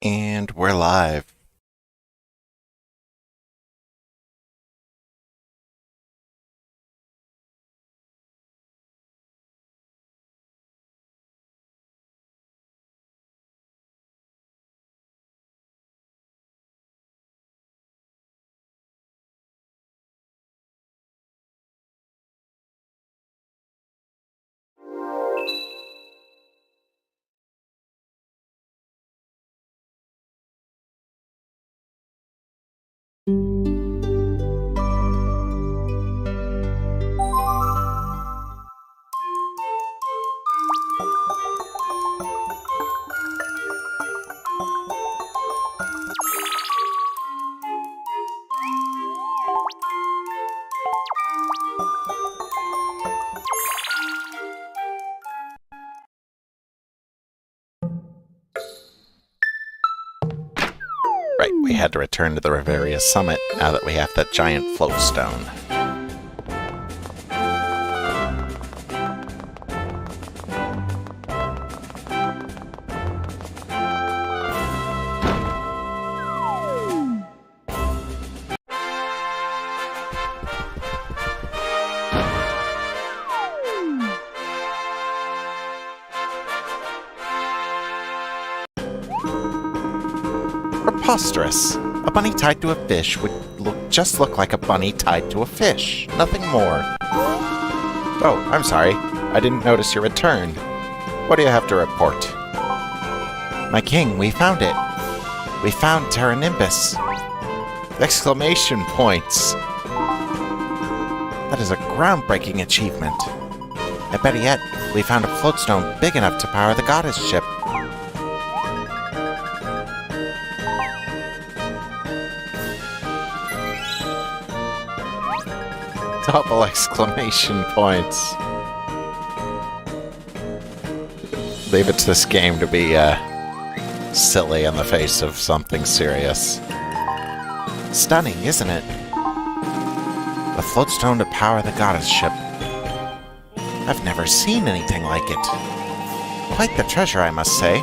And we're live. Right, we had to return to the Revaria summit now that we have that giant floatstone. Preposterous! A bunny tied to a fish would just look like a bunny tied to a fish. Nothing more. Oh, I'm sorry. I didn't notice your return. What do you have to report? My king, we found it. We found Terra Nimbus. Exclamation points! That is a groundbreaking achievement. And better yet, we found a floatstone big enough to power the goddess ship. Double exclamation points. Leave it to this game to be silly in the face of something serious. Stunning, isn't it? A floatstone to power the goddess ship. I've never seen anything like it. Quite the treasure, I must say.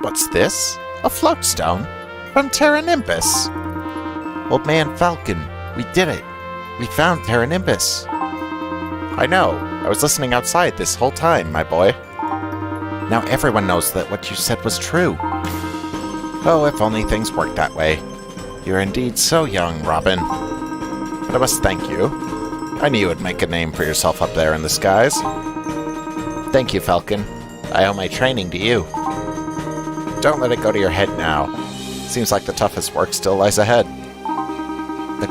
What's this? A floatstone? From Terra Nimbus. Old Man Falcon, we did it. We found Terra Nimbus. I know. I was listening outside this whole time, my boy. Now everyone knows that what you said was true. Oh, if only things worked that way. You're indeed so young, Robin. But I must thank you. I knew you would make a name for yourself up there in the skies. Thank you, Falcon. I owe my training to you. Don't let it go to your head now. Seems like the toughest work still lies ahead.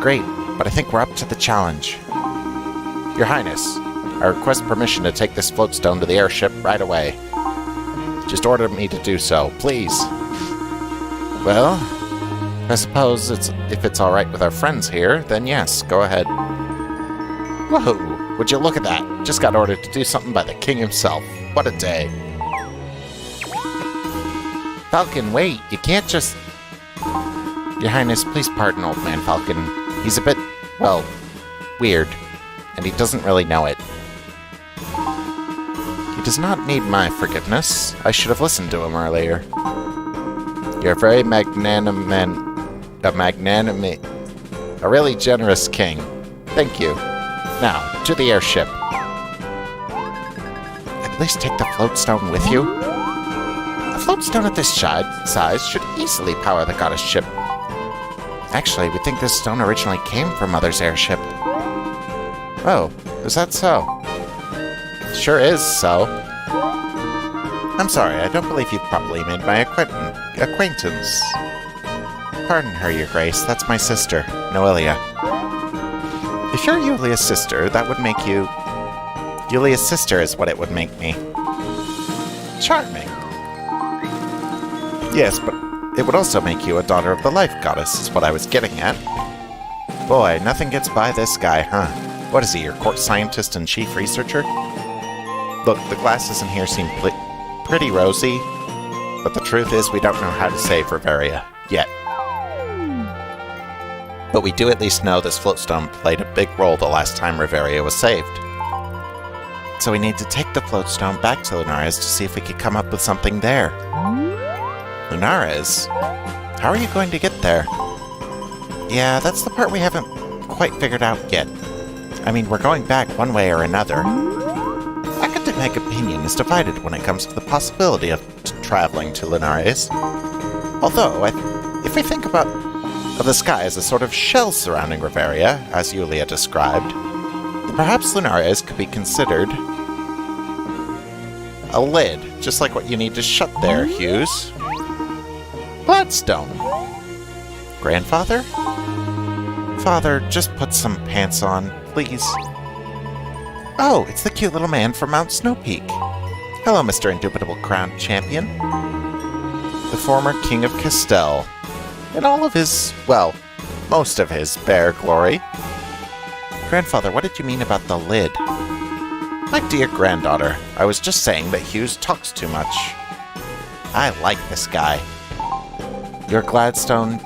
Great, but I think we're up to the challenge. Your Highness, I request permission to take this floatstone to the airship right away. Just order me to do so, please. Well, I suppose if it's alright with our friends here, then yes, go ahead. Whoa, would you look at that? Just got ordered to do something by the king himself. What a day. Falcon, wait, you can't just... Your Highness, please pardon Old Man Falcon. He's a bit, well, weird, and he doesn't really know it. He does not need my forgiveness. I should have listened to him earlier. You're a very a really generous king. Thank you. Now, to the airship. At least take the floatstone with you. A floatstone of this size should easily power the goddess ship. Actually, we think this stone originally came from Mother's airship. Oh, is that so? Sure is so. I'm sorry, I don't believe you've properly made my acquaintance. Pardon her, Your Grace, that's my sister, Noelia. If you're Yulia's sister, that would make you... Yulia's sister is what it would make me. Charming. Yes, but it would also make you a daughter of the life goddess, is what I was getting at. Boy, nothing gets by this guy, huh? What is he, your court scientist and chief researcher? Look, the glasses in here seem pretty rosy, but the truth is we don't know how to save Revaria, yet. But we do at least know this floatstone played a big role the last time Revaria was saved. So we need to take the floatstone back to Linares to see if we could come up with something there. Linares? How are you going to get there? Yeah, that's the part we haven't quite figured out yet. I mean, we're going back one way or another. Academic opinion is divided when it comes to the possibility of traveling to Linares. Although, if we think of the sky as a sort of shell surrounding Revaria, as Yulia described, then perhaps Linares could be considered a lid, just like what you need to shut there, Hughes. Floatstone. Grandfather? Father, just put some pants on, please. Oh, it's the cute little man from Mount Snow Peak. Hello, Mr. Indubitable Crowned Champion. The former King of Castell. In all of his, well, most of his bare glory. Grandfather, what did you mean about the lid? My dear granddaughter, I was just saying that Hughes talks too much. I like this guy. You're Gladstone?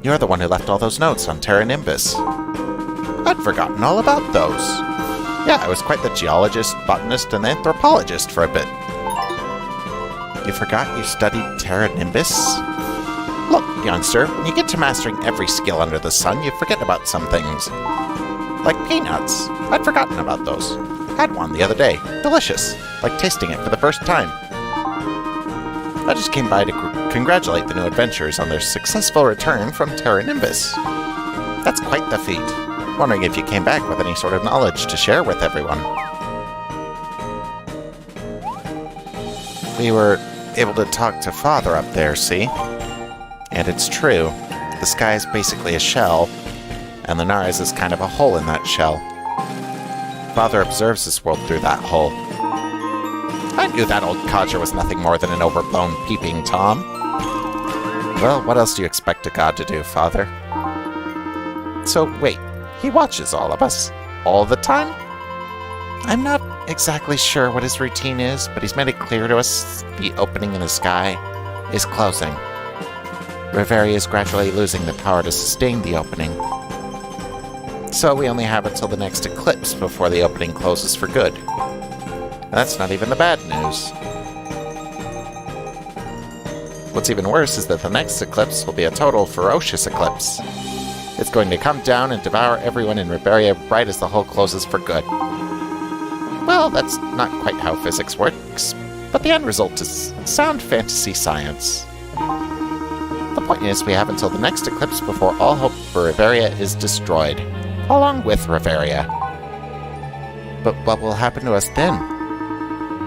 You're the one who left all those notes on Terra Nimbus. I'd forgotten all about those. Yeah, I was quite the geologist, botanist, and anthropologist for a bit. You forgot you studied Terra Nimbus? Look, youngster, when you get to mastering every skill under the sun, you forget about some things. Like peanuts. I'd forgotten about those. Had one the other day. Delicious. Like tasting it for the first time. I just came by to congratulate the new adventurers on their successful return from Terra Nimbus. That's quite the feat. Wondering if you came back with any sort of knowledge to share with everyone. We were able to talk to Father up there, see? And it's true. The sky is basically a shell, and Linares is kind of a hole in that shell. Father observes this world through that hole. I knew that old codger was nothing more than an overblown peeping Tom. Well, what else do you expect a god to do, Father? So, wait, he watches all of us? All the time? I'm not exactly sure what his routine is, but he's made it clear to us the opening in the sky is closing. Revaria is gradually losing the power to sustain the opening. So we only have until the next eclipse before the opening closes for good. That's not even the bad news. What's even worse is that the next eclipse will be a total ferocious eclipse. It's going to come down and devour everyone in Revaria right as the hole closes for good. Well, that's not quite how physics works, but the end result is sound fantasy science. The point is, we have until the next eclipse before all hope for Revaria is destroyed, along with Revaria. But what will happen to us then?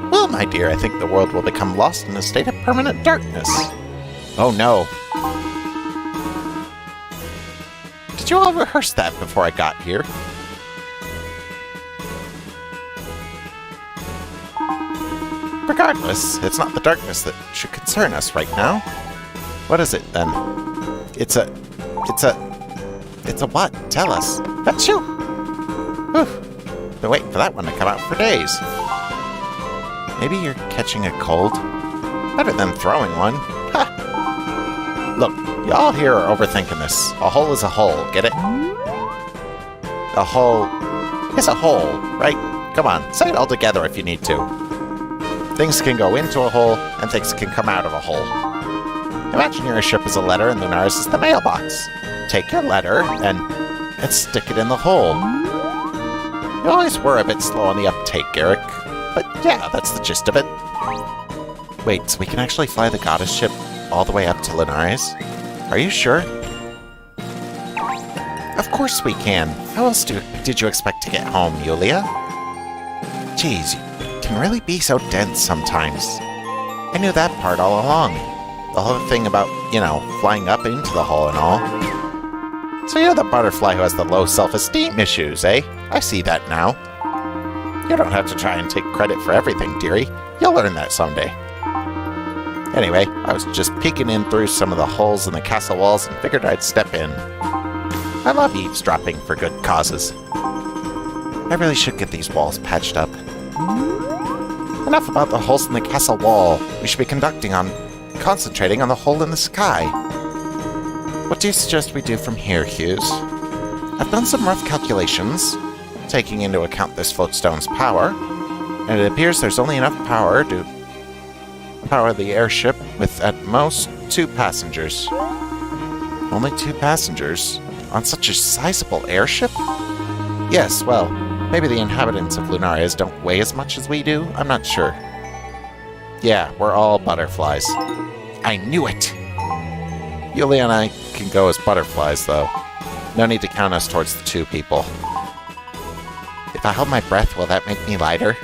Well, my dear, I think the world will become lost in a state of permanent darkness. Oh no. Did you all rehearse that before I got here? Regardless, it's not the darkness that should concern us right now. What is it, then? It's a what? Tell us. Achoo! Whew. Been waiting for that one to come out for days. Maybe you're catching a cold? Better than throwing one. Ha! Look, y'all here are overthinking this. A hole is a hole, get it? A hole is a hole, right? Come on, say it all together if you need to. Things can go into a hole, and things can come out of a hole. Imagine your ship is a letter and Lunaris is the mailbox. Take your letter and stick it in the hole. You always were a bit slow on the uptake, Garrick. But yeah, that's the gist of it. Wait, so we can actually fly the goddess ship all the way up to Linares? Are you sure? Of course we can. How else did you expect to get home, Yulia? Jeez, you can really be so dense sometimes. I knew that part all along. The whole thing about, flying up into the hole and all. So you're the butterfly who has the low self-esteem issues, eh? I see that now. You don't have to try and take credit for everything, dearie. You'll learn that someday. Anyway, I was just peeking in through some of the holes in the castle walls and figured I'd step in. I love eavesdropping for good causes. I really should get these walls patched up. Enough about the holes in the castle wall. We should be concentrating on the hole in the sky. What do you suggest we do from here, Hughes? I've done some rough calculations. taking into account this floatstone's power, and it appears there's only enough power to power the airship with at most 2 passengers. Only 2 passengers? On such a sizable airship? Yes, well, maybe the inhabitants of Lunares don't weigh as much as we do? I'm not sure. Yeah, we're all butterflies. I knew it! Yulia and I can go as butterflies, though. No need to count us towards the 2 people. If I hold my breath, will that make me lighter?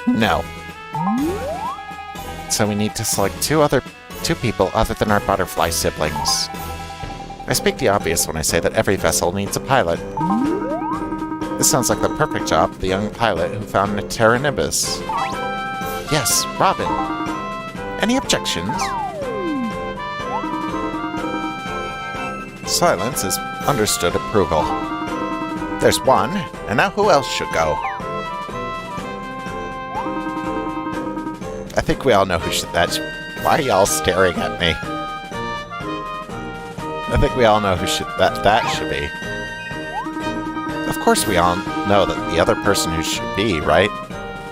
No. So we need to select 2 people other than our butterfly siblings. I speak the obvious when I say that every vessel needs a pilot. This sounds like the perfect job for the young pilot who found Terra Nimbus. Yes, Robin. Any objections? Silence is understood approval. There's one, and now who else should go? I think we all know who should that. Why are y'all staring at me? I think we all know who that should be. Of course we all know that the other person who should be, right?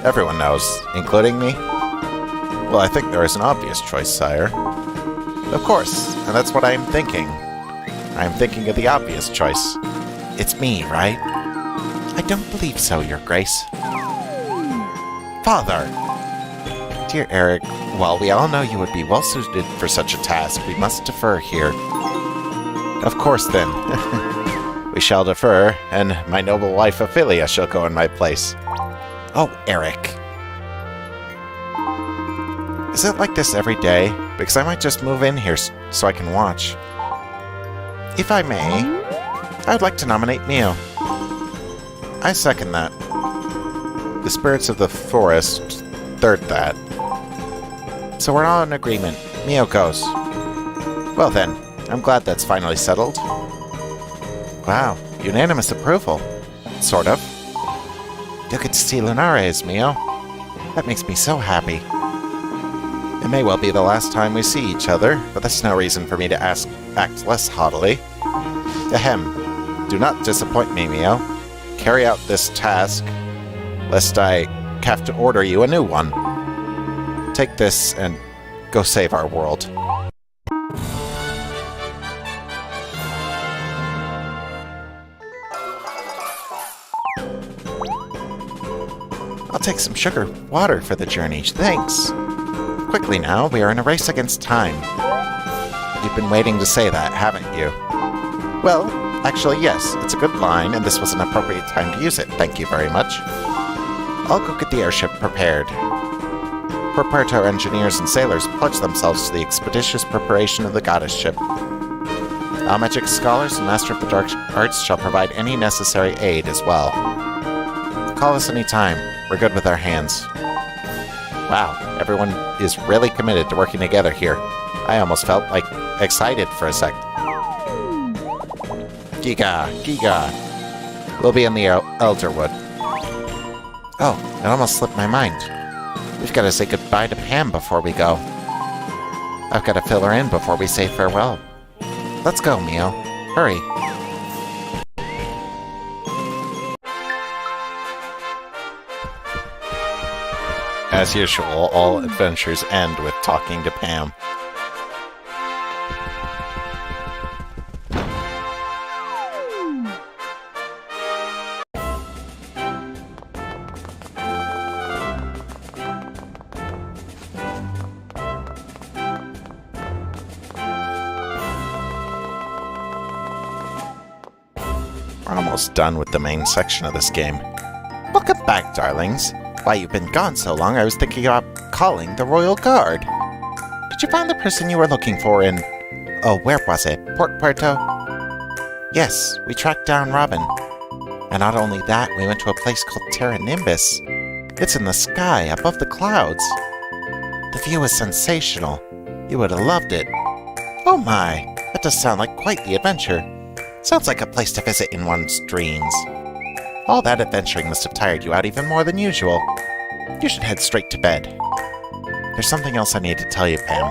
Everyone knows, including me. Well, I think there is an obvious choice, sire. Of course, and that's what I am thinking. I am thinking of the obvious choice. It's me, right? I don't believe so, Your Grace. Father! Dear Eric, while we all know you would be well suited for such a task, we must defer here. Of course, then. We shall defer, and my noble wife Ophelia shall go in my place. Oh, Eric. Is it like this every day? Because I might just move in here so I can watch. If I may, I would like to nominate Mio. I second that. The spirits of the forest third that. So we're all in agreement. Mio goes. Well then, I'm glad that's finally settled. Wow, unanimous approval. Sort of. You'll get to see Lunares, Mio. That makes me so happy. It may well be the last time we see each other, but that's no reason for me to act less haughtily. Ahem. Do not disappoint me, Mio. Carry out this task, lest I have to order you a new one. Take this and go save our world. I'll take some sugar water for the journey, thanks. Quickly now, we are in a race against time. You've been waiting to say that, haven't you? Well, actually yes, it's a good line, and this was an appropriate time to use it. Thank you very much. I'll go get the airship prepared. Puerto engineers and sailors pledge themselves to the expeditious preparation of the goddess ship. Our magic scholars and master of the dark arts shall provide any necessary aid as well. Call us any time. We're good with our hands. Wow, everyone is really committed to working together here. I almost felt, excited for a sec. Giga. We'll be in the Elderwood. Oh, it almost slipped my mind. We've got to say goodbye to Pam before we go. I've got to fill her in before we say farewell. Let's go, Mio. Hurry. As usual, all adventures end with talking to Pam. We're almost done with the main section of this game. Welcome back, darlings. Why you've been gone so long, I was thinking about calling the Royal Guard. Did you find the person you were looking for in... Oh, where was it? Puerto? Yes, we tracked down Robin. And not only that, we went to a place called Terra Nimbus. It's in the sky, above the clouds. The view is sensational. You would have loved it. Oh my, that does sound like quite the adventure. Sounds like a place to visit in one's dreams. All that adventuring must have tired you out even more than usual. You should head straight to bed. There's something else I need to tell you, Pam.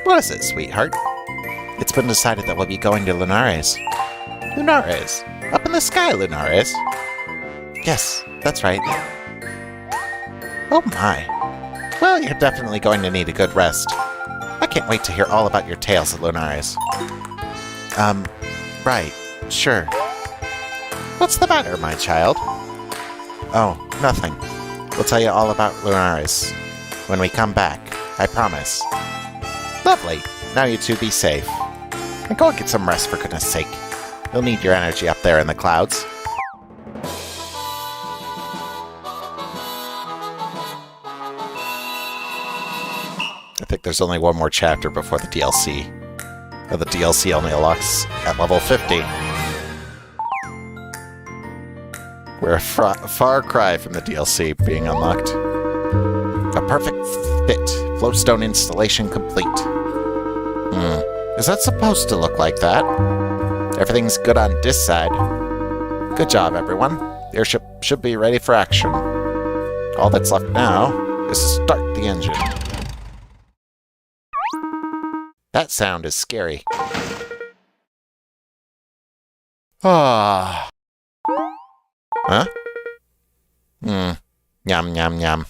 What is it, sweetheart? It's been decided that we'll be going to Lunares. Lunares? Up in the sky, Lunares? Yes, that's right. Oh my. Well, you're definitely going to need a good rest. I can't wait to hear all about your tales, Lunaris. Right. Sure. What's the matter, my child? Oh, nothing. We'll tell you all about Lunaris when we come back. I promise. Lovely. Now you two be safe. And go and get some rest, for goodness sake. You'll need your energy up there in the clouds. I think there's only one more chapter before the DLC. Or the DLC only unlocks at level 50. We're a far cry from the DLC being unlocked. A perfect fit. Floatstone installation complete. Is that supposed to look like that? Everything's good on this side. Good job, everyone. The airship should be ready for action. All that's left now is to start the engine. That sound is scary. Ah. Huh? Yum, yum, yum.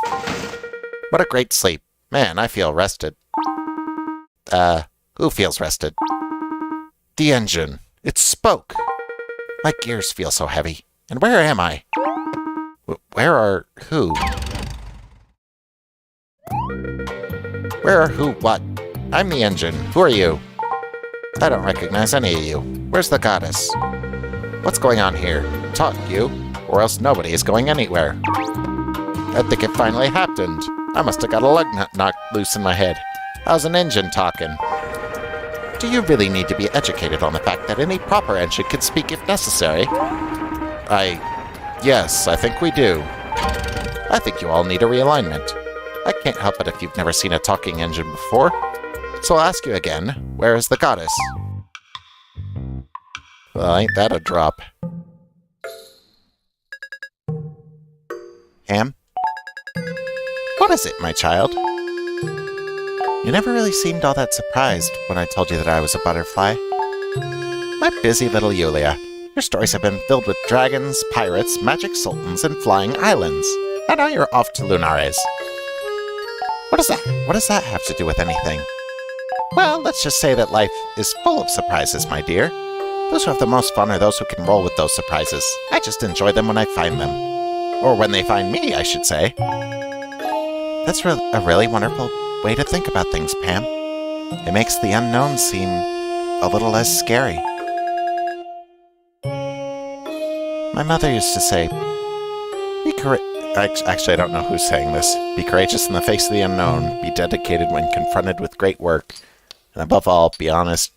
What a great sleep. Man, I feel rested. Who feels rested? The engine. It spoke. My gears feel so heavy. And where am I? Where are who? Where are who what? I'm the engine. Who are you? I don't recognize any of you. Where's the goddess? What's going on here? Talk, you. Or else nobody is going anywhere. I think it finally happened. I must have got a lug nut knocked loose in my head. How's an engine talking? Do you really need to be educated on the fact that any proper engine can speak if necessary? Yes, I think we do. I think you all need a realignment. I can't help it if you've never seen a talking engine before. So I'll ask you again, where is the goddess? Well, ain't that a drop. Ham? What is it, my child? You never really seemed all that surprised when I told you that I was a butterfly. My busy little Yulia. Your stories have been filled with dragons, pirates, magic sultans, and flying islands. And now you're off to Lunares. What does that have to do with anything? Well, let's just say that life is full of surprises, my dear. Those who have the most fun are those who can roll with those surprises. I just enjoy them when I find them. Or when they find me, I should say. That's a really wonderful way to think about things, Pam. It makes the unknown seem a little less scary. My mother used to say, Actually, I don't know who's saying this. Be courageous in the face of the unknown. Be dedicated when confronted with great work. And above all, be honest,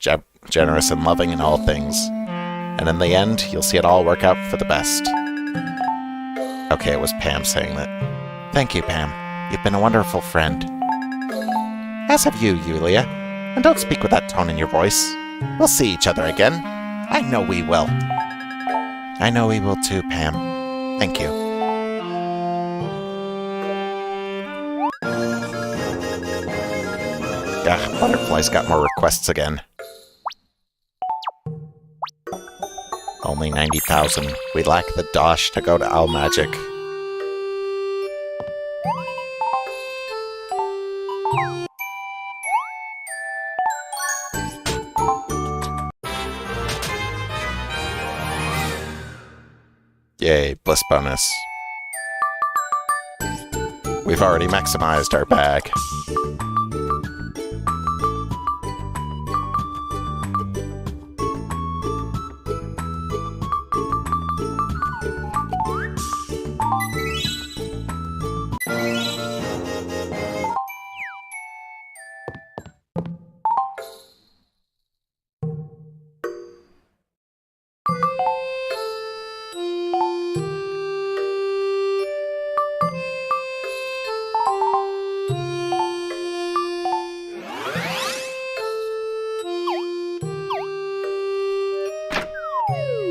generous, and loving in all things. And in the end, you'll see it all work out for the best. Okay, it was Pam saying that. Thank you, Pam. You've been a wonderful friend. As have you, Yulia. And don't speak with that tone in your voice. We'll see each other again. I know we will. I know we will too, Pam. Thank you. Yeah, Butterfly's got more requests again. Only 90,000. We lack the dosh to go to Almagic. Yay, bliss bonus. We've already maximized our bag.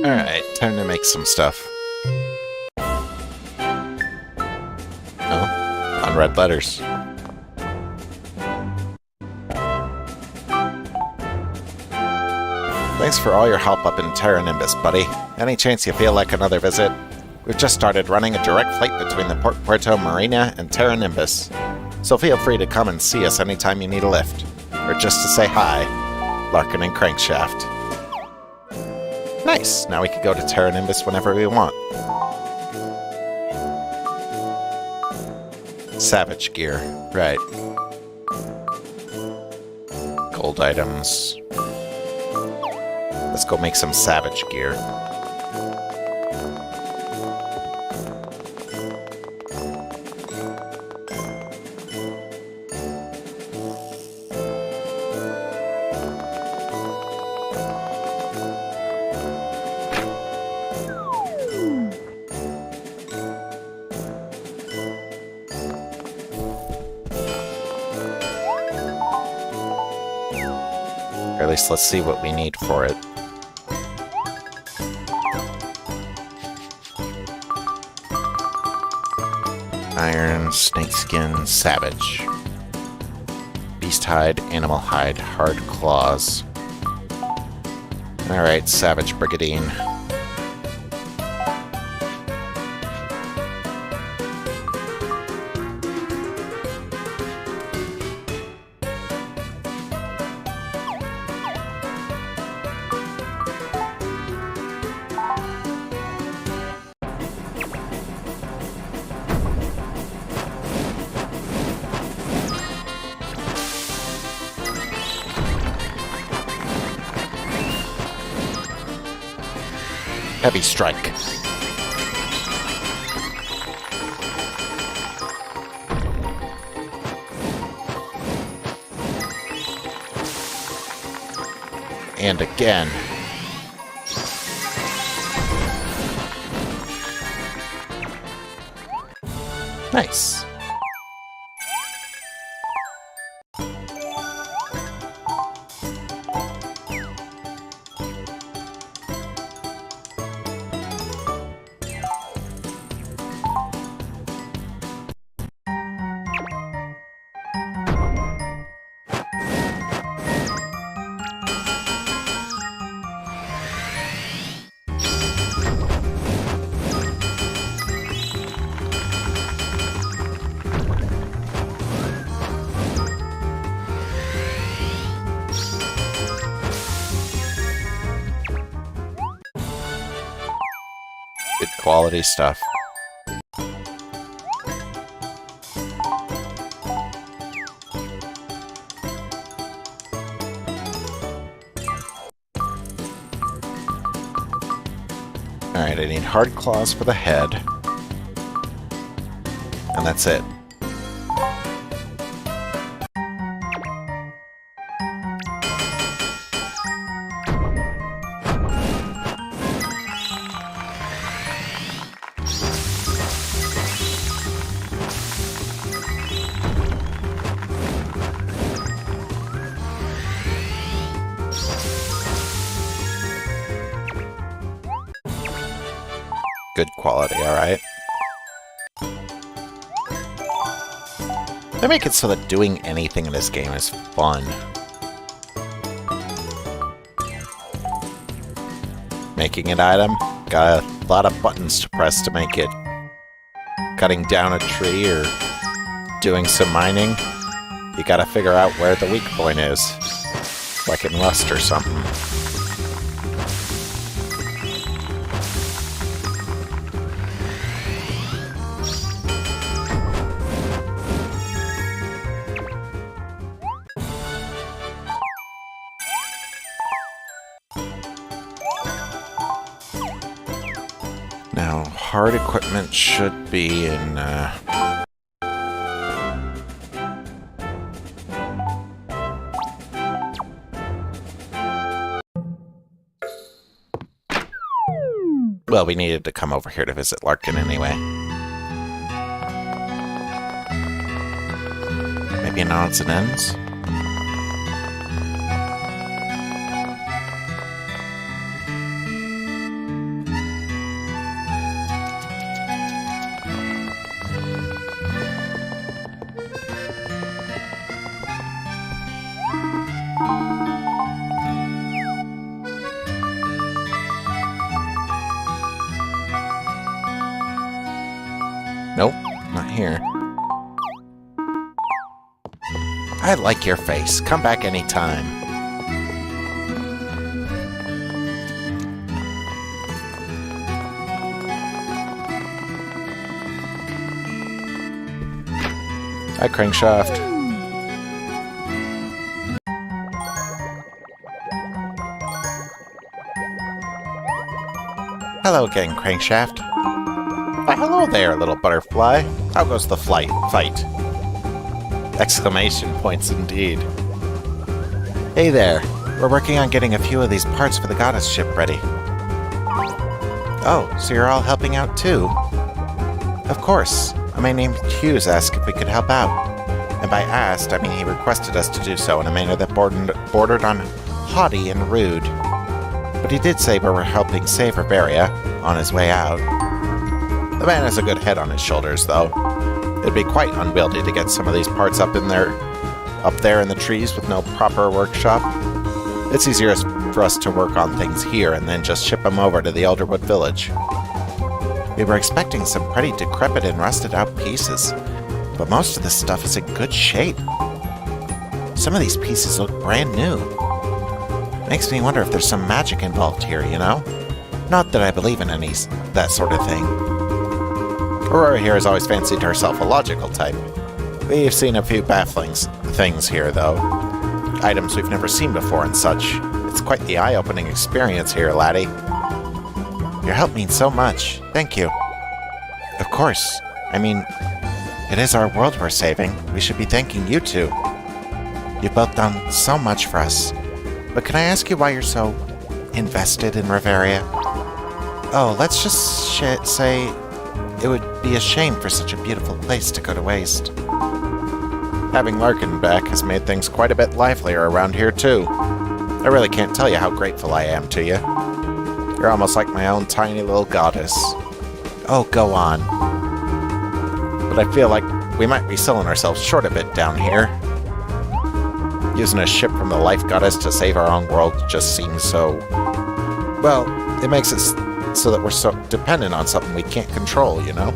Alright, time to make some stuff. Oh, unread letters. Thanks for all your help up in Terra Nimbus, buddy. Any chance you feel like another visit? We've just started running a direct flight between the Puerto Marina and Terra Nimbus, so feel free to come and see us anytime you need a lift, or just to say hi, Larkin and Crankshaft. Nice, now we can go to Terra Nimbus whenever we want. Savage gear, right. Gold items. Let's go make some savage gear. Or at least let's see what we need for it. Iron, snakeskin, savage. Beast hide, animal hide, hard claws. Alright, savage brigadine. Heavy strike. And again. Nice. Good quality stuff. Alright, I need hard claws for the head. And that's it. Good quality, alright. They make it so that doing anything in this game is fun. Making an item, got a lot of buttons to press to make it. Cutting down a tree or doing some mining, you gotta figure out where the weak point is. Like in Rust or something. Now, hard equipment should be in, well, we needed to come over here to visit Larkin anyway. Maybe in odds and ends? I like your face. Come back anytime. Hi, Crankshaft. Hello again, Crankshaft. Hello there, little butterfly. How goes the fight? Exclamation points indeed. Hey there. We're working on getting a few of these parts for the goddess ship ready. Oh, so you're all helping out too? Of course. A man named Hughes asked if we could help out. And by asked, I mean he requested us to do so in a manner that bordered on haughty and rude. But he did say we were helping save Revaria on his way out. The man has a good head on his shoulders, though. It'd be quite unwieldy to get some of these parts up there in the trees with no proper workshop. It's easier for us to work on things here and then just ship them over to the Elderwood village. We were expecting some pretty decrepit and rusted out pieces, but most of this stuff is in good shape. Some of these pieces look brand new. Makes me wonder if there's some magic involved here, you know? Not that I believe in that sort of thing. Aurora here has always fancied herself a logical type. We've seen a few baffling things here, though. Items we've never seen before and such. It's quite the eye-opening experience here, laddie. Your help means so much. Thank you. Of course. I mean, it is our world we're saving. We should be thanking you two. You've both done so much for us. But can I ask you why you're so invested in Revaria? Oh, let's just say it would be a shame for such a beautiful place to go to waste. Having Larkin back has made things quite a bit livelier around here, too. I really can't tell you how grateful I am to you. You're almost like my own tiny little goddess. Oh, go on. But I feel like we might be selling ourselves short a bit down here. Using a ship from the Life Goddess to save our own world just seems so... Well, it makes it so that we're so dependent on something we can't control, you know?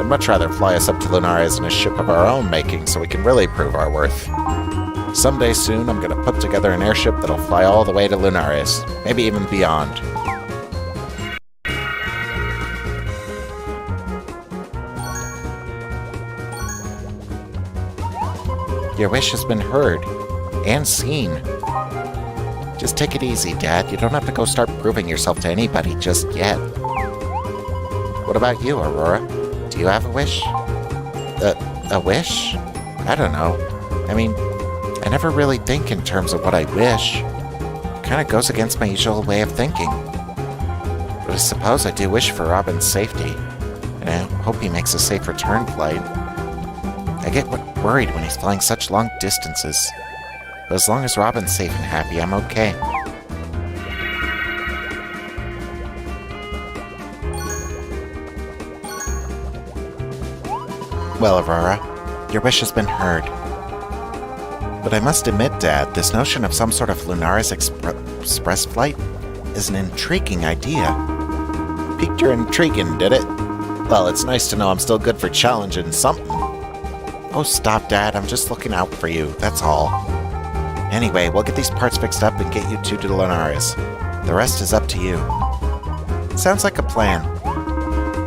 I'd much rather fly us up to Lunares in a ship of our own making so we can really prove our worth. Someday soon, I'm gonna put together an airship that'll fly all the way to Lunares, maybe even beyond. Your wish has been heard. And seen. Just take it easy, Dad. You don't have to go start proving yourself to anybody just yet. What about you, Aurora? Do you have a wish? A wish? I don't know. I mean, I never really think in terms of what I wish. It kind of goes against my usual way of thinking. But I suppose I do wish for Robin's safety. And I hope he makes a safe return flight. I get worried when he's flying such long distances. But as long as Robin's safe and happy, I'm okay. Well, Aurora, your wish has been heard. But I must admit, Dad, this notion of some sort of Lunaris express flight is an intriguing idea. Piqued your intriguing, did it? Well, it's nice to know I'm still good for challenging something. Oh, stop, Dad. I'm just looking out for you, that's all. Anyway, we'll get these parts fixed up and get you two to Lunaris. The rest is up to you. Sounds like a plan.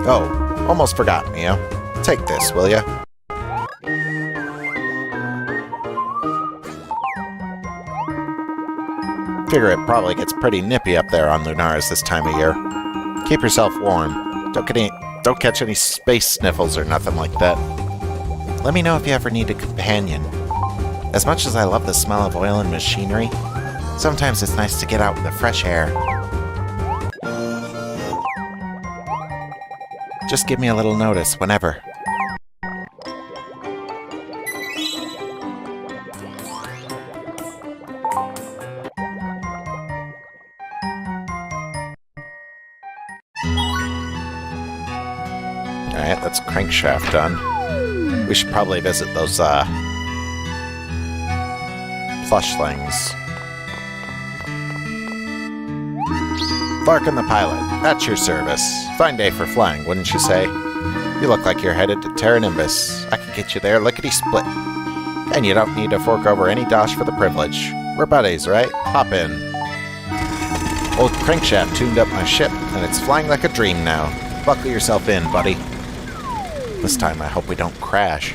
Oh, almost forgot, Mio. Take this, will ya? Figure it probably gets pretty nippy up there on Lunaris this time of year. Keep yourself warm. Don't catch any space sniffles or nothing like that. Let me know if you ever need a companion. As much as I love the smell of oil and machinery, sometimes it's nice to get out in the fresh air. Just give me a little notice whenever. Alright, that's Crankshaft done. We should probably visit those, plushlings. Larkin the pilot, at your service. Fine day for flying, wouldn't you say? You look like you're headed to Terra Nimbus. I can get you there lickety-split. And you don't need to fork over any dosh for the privilege. We're buddies, right? Hop in. Old Crankshaft tuned up my ship, and it's flying like a dream now. Buckle yourself in, buddy. This time I hope we don't crash.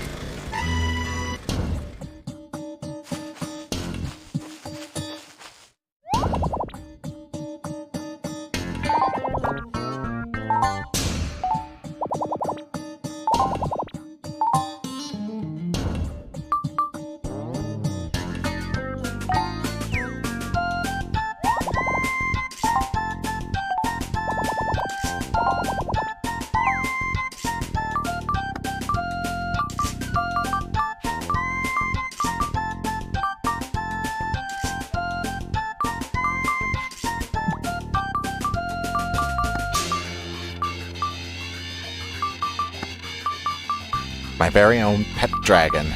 My very own pet dragon.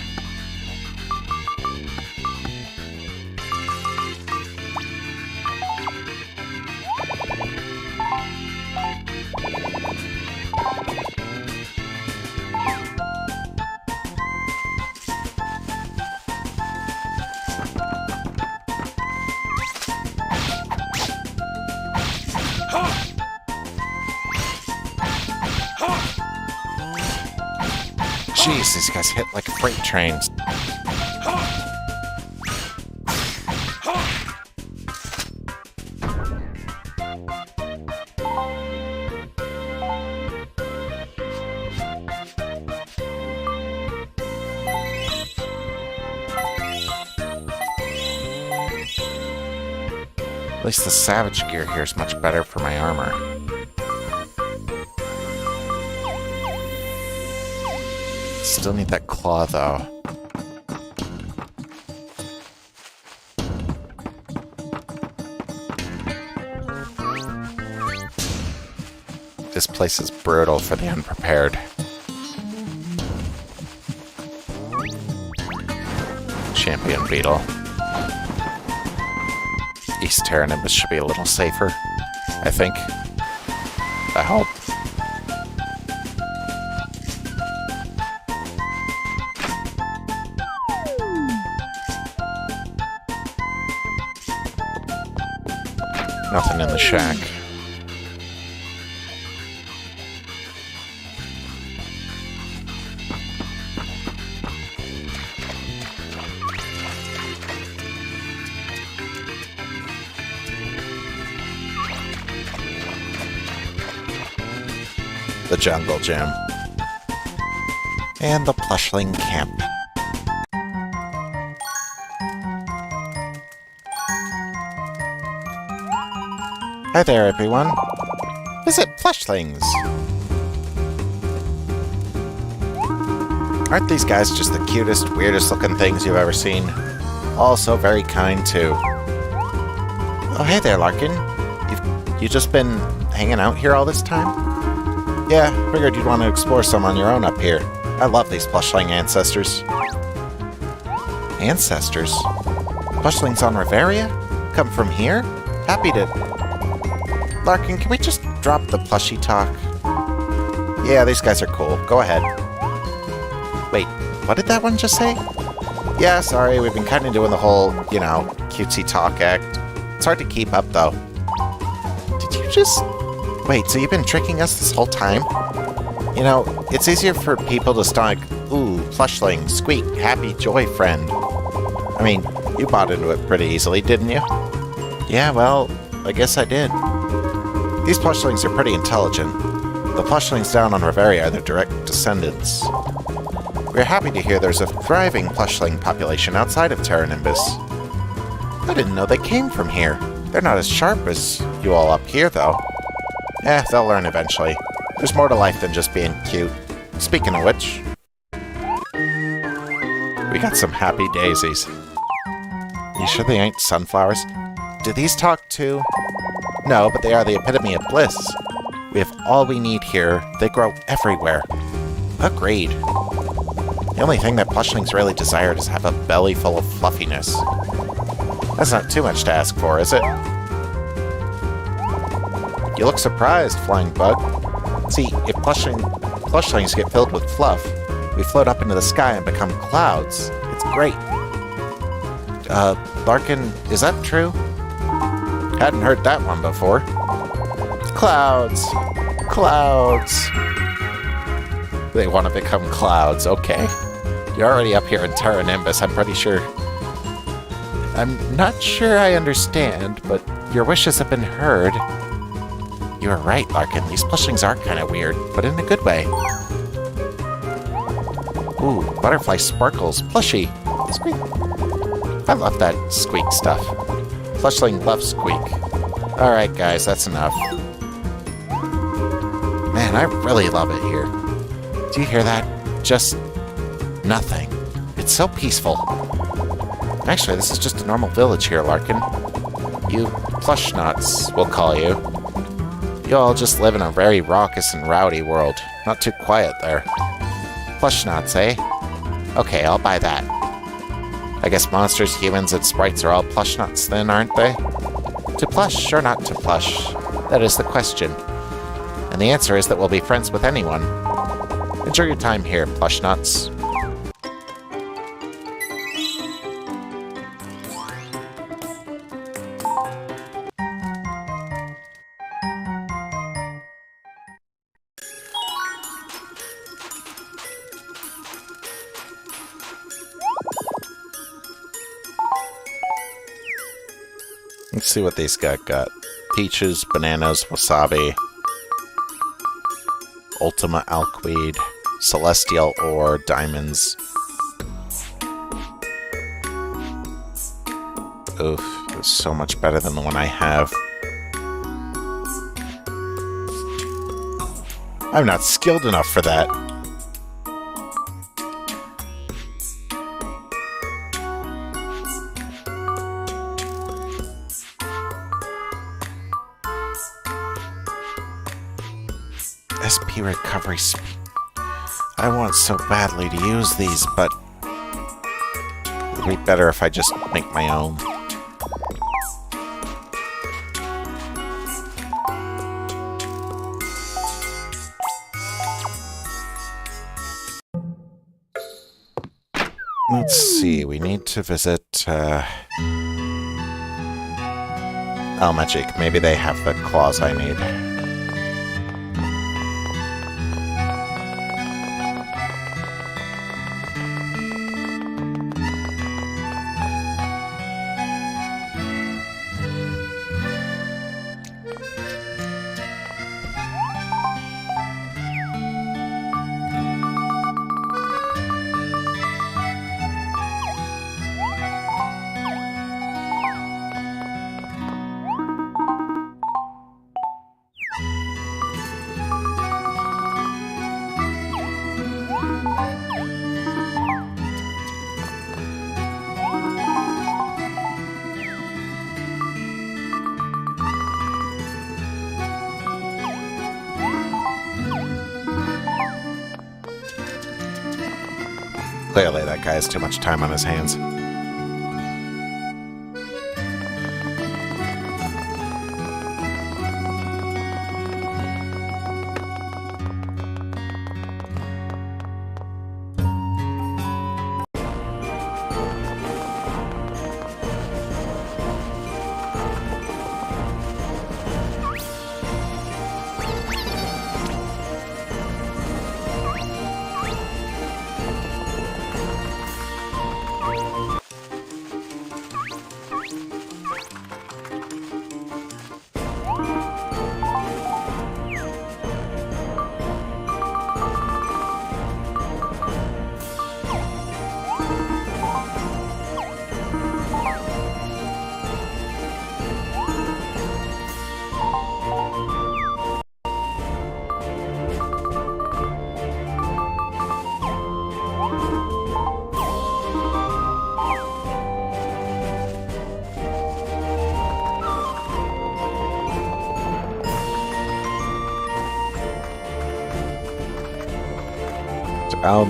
Jeez, these guys hit like freight trains. At least the savage gear here is much better for my armor. Still need that claw, though. This place is brutal for the unprepared. Champion Beetle. East Terra Nimbus should be a little safer, I think. I hope. Nothing in the shack. The jungle gym. And the plushling camp. Hi there, everyone. Visit Plushlings. Aren't these guys just the cutest, weirdest looking things you've ever seen? Also very kind, too. Oh, hey there, Larkin. You just been hanging out here all this time? Yeah, figured you'd want to explore some on your own up here. I love these Plushling ancestors. Ancestors? Plushlings on Revaria? Come from here? Happy to... Larkin, can we just drop the plushie talk? Yeah, these guys are cool. Go ahead. Wait, what did that one just say? Yeah, sorry, we've been kind of doing the whole, you know, cutesy talk act. It's hard to keep up, though. Did you just... Wait, so you've been tricking us this whole time? You know, it's easier for people to start like, ooh, plushling, squeak, happy, joy, friend. I mean, you bought into it pretty easily, didn't you? Yeah, well, I guess I did. These plushlings are pretty intelligent. The plushlings down on Revaria are their direct descendants. We're happy to hear there's a thriving plushling population outside of Terra Nimbus. I didn't know they came from here. They're not as sharp as you all up here, though. They'll learn eventually. There's more to life than just being cute. Speaking of which... we got some happy daisies. You sure they ain't sunflowers? Do these talk too? No, but they are the epitome of bliss. We have all we need here. They grow everywhere. Agreed. The only thing that plushlings really desire is have a belly full of fluffiness. That's not too much to ask for, is it? You look surprised, Flying Bug. See, if plushlings get filled with fluff, we float up into the sky and become clouds. It's great. Larkin, is that true? Hadn't heard that one before. Clouds! Clouds! They want to become clouds, okay. You're already up here in Terra Nimbus, I'm pretty sure. I'm not sure I understand, but your wishes have been heard. You were right, Larkin. These plushlings are kind of weird, but in a good way. Ooh, butterfly sparkles. Plushy. Squeak. I love that squeak stuff. Plushling loves squeak. Alright, guys, that's enough. Man, I really love it here. Do you hear that? Just nothing. It's so peaceful. Actually, this is just a normal village here, Larkin. You plushnots, we'll call you. You all just live in a very raucous and rowdy world. Not too quiet there. Plushnots, eh? Okay, I'll buy that. I guess monsters, humans, and sprites are all plushnots then, aren't they? To plush or not to plush? That is the question. And the answer is that we'll be friends with anyone. Enjoy your time here, plushnots. Let's see what these got. Peaches, bananas, wasabi, Ultima Alkweed, Celestial Ore, Diamonds. Oof, it's so much better than the one I have. I'm not skilled enough for that. SP recovery speed. I want so badly to use these, but it would be better if I just make my own. Let's see, we need to visit Magic. Maybe they have the claws I need. Clearly, that guy has too much time on his hands.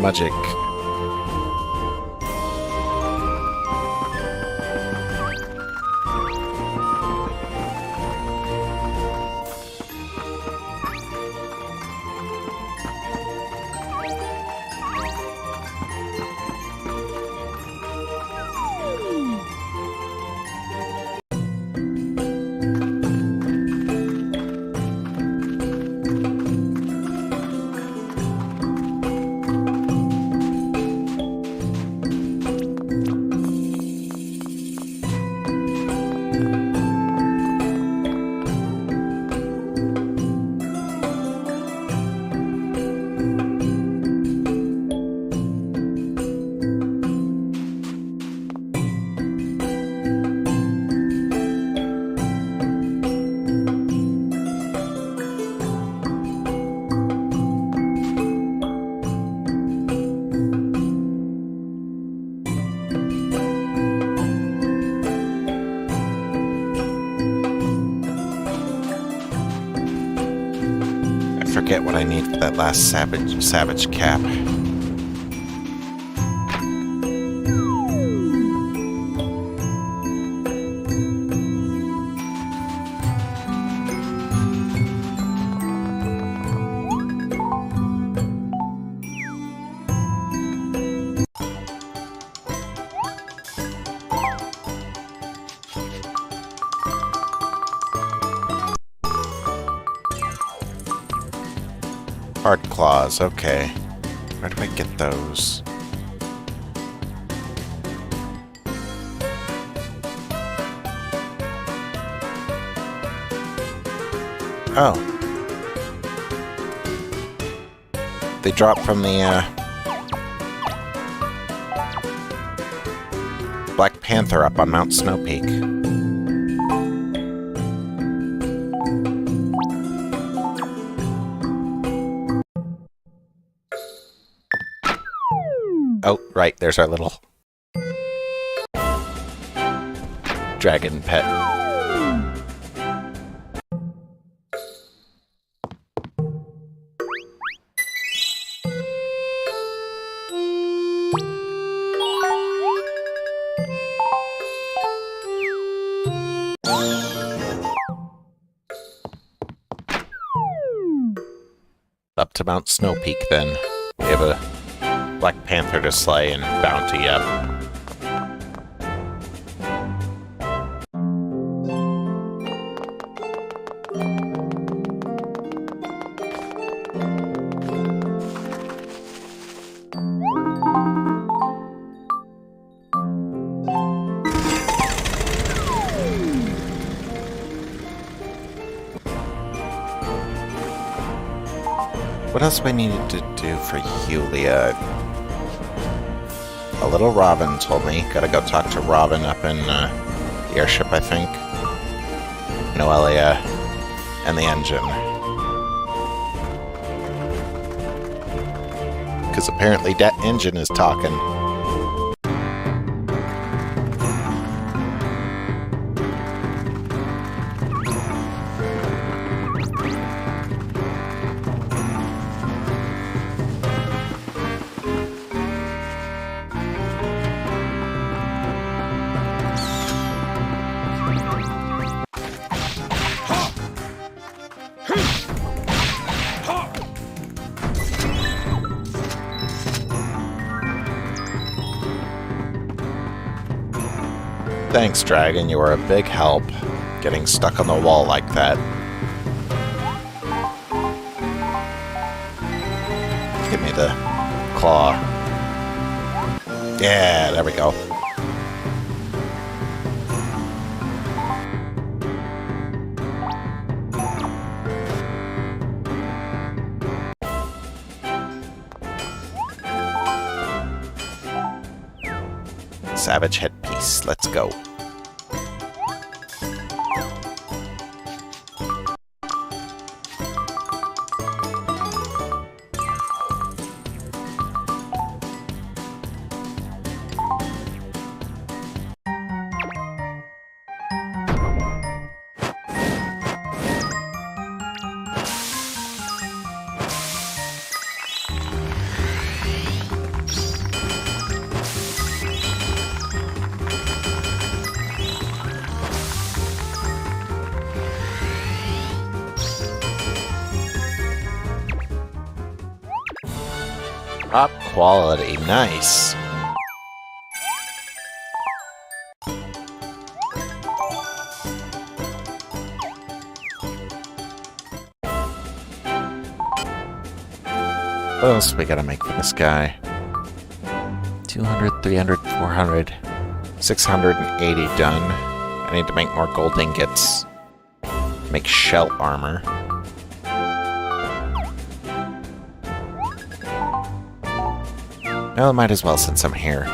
Magic. forget what I need for that last savage cap. Hard claws, okay. Where do I get those? Oh. They drop from the, Black Panther up on Mount Snow Peak. Oh, right, there's our little dragon pet. Up to Mount Snow Peak, then. We have a Black Panther to slay and bounty up. What else we needed to do for Yulia? A little Robin told me. Gotta go talk to Robin up in the airship, I think. Noelia and the engine. Because apparently that engine is talking. Thanks, Dragon. You were a big help getting stuck on the wall like that. Give me the claw. Yeah, there we go. Savage headpiece. Let's go. Top quality, nice. What else we gotta make for this guy? 200, 300, 400, 680 done. I need to make more gold ingots. Make shell armor. Well, might as well since I'm here.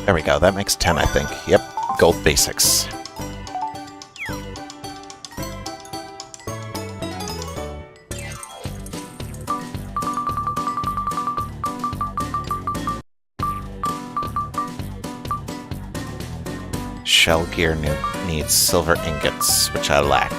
There we go, that makes 10, I think. Yep, gold basics. Shell gear needs silver ingots, which I lack.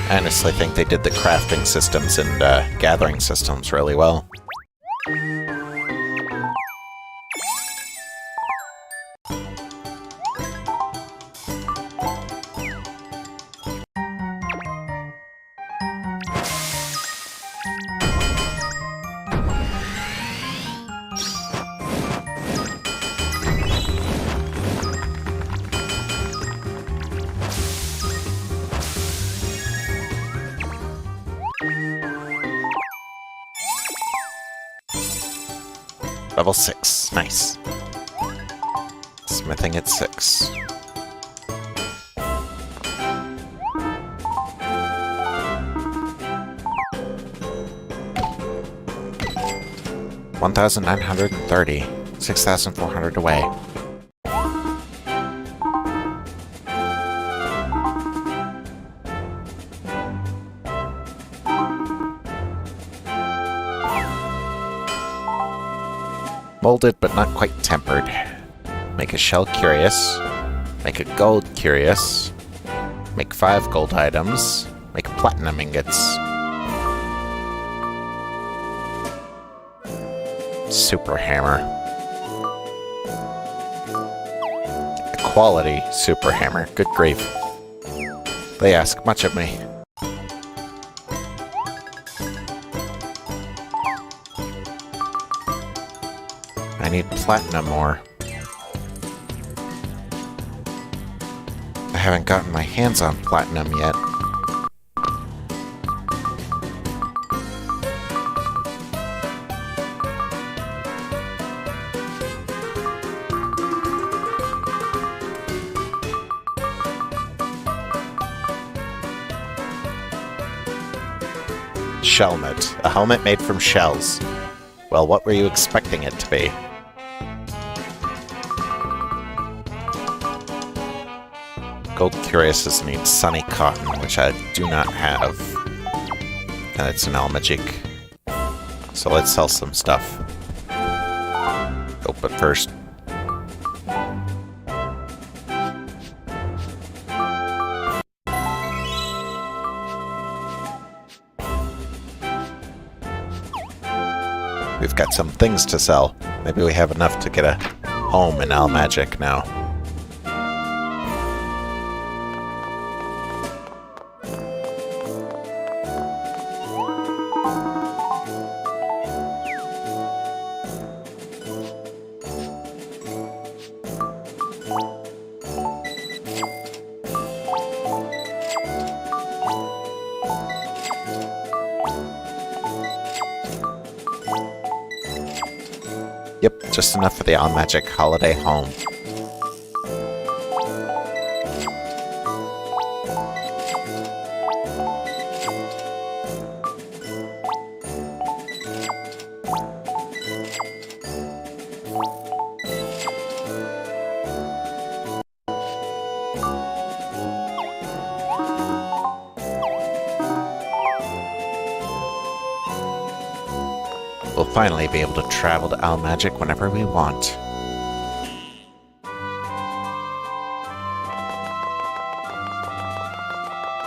I honestly think they did the crafting systems and gathering systems really well. Level 6. Nice. Smithing at 6. $1,930. 6,400 away. Molded, but not quite tempered. Make a shell curious. Make a gold curious. Make 5 gold items. Make platinum ingots. Super hammer. A quality super hammer. Good grief. They ask much of me. I need platinum ore. I haven't gotten my hands on platinum yet. Shellmet. A helmet made from shells. Well, what were you expecting it to be? Gold Curiouses need Sunny Cotton, which I do not have. And it's an Almagic. So let's sell some stuff. Oh, but first... we've got some things to sell. Maybe we have enough to get a home in Almagic now. Yep, just enough for the Almagic holiday home. We'll finally be able to travel to Almagic whenever we want.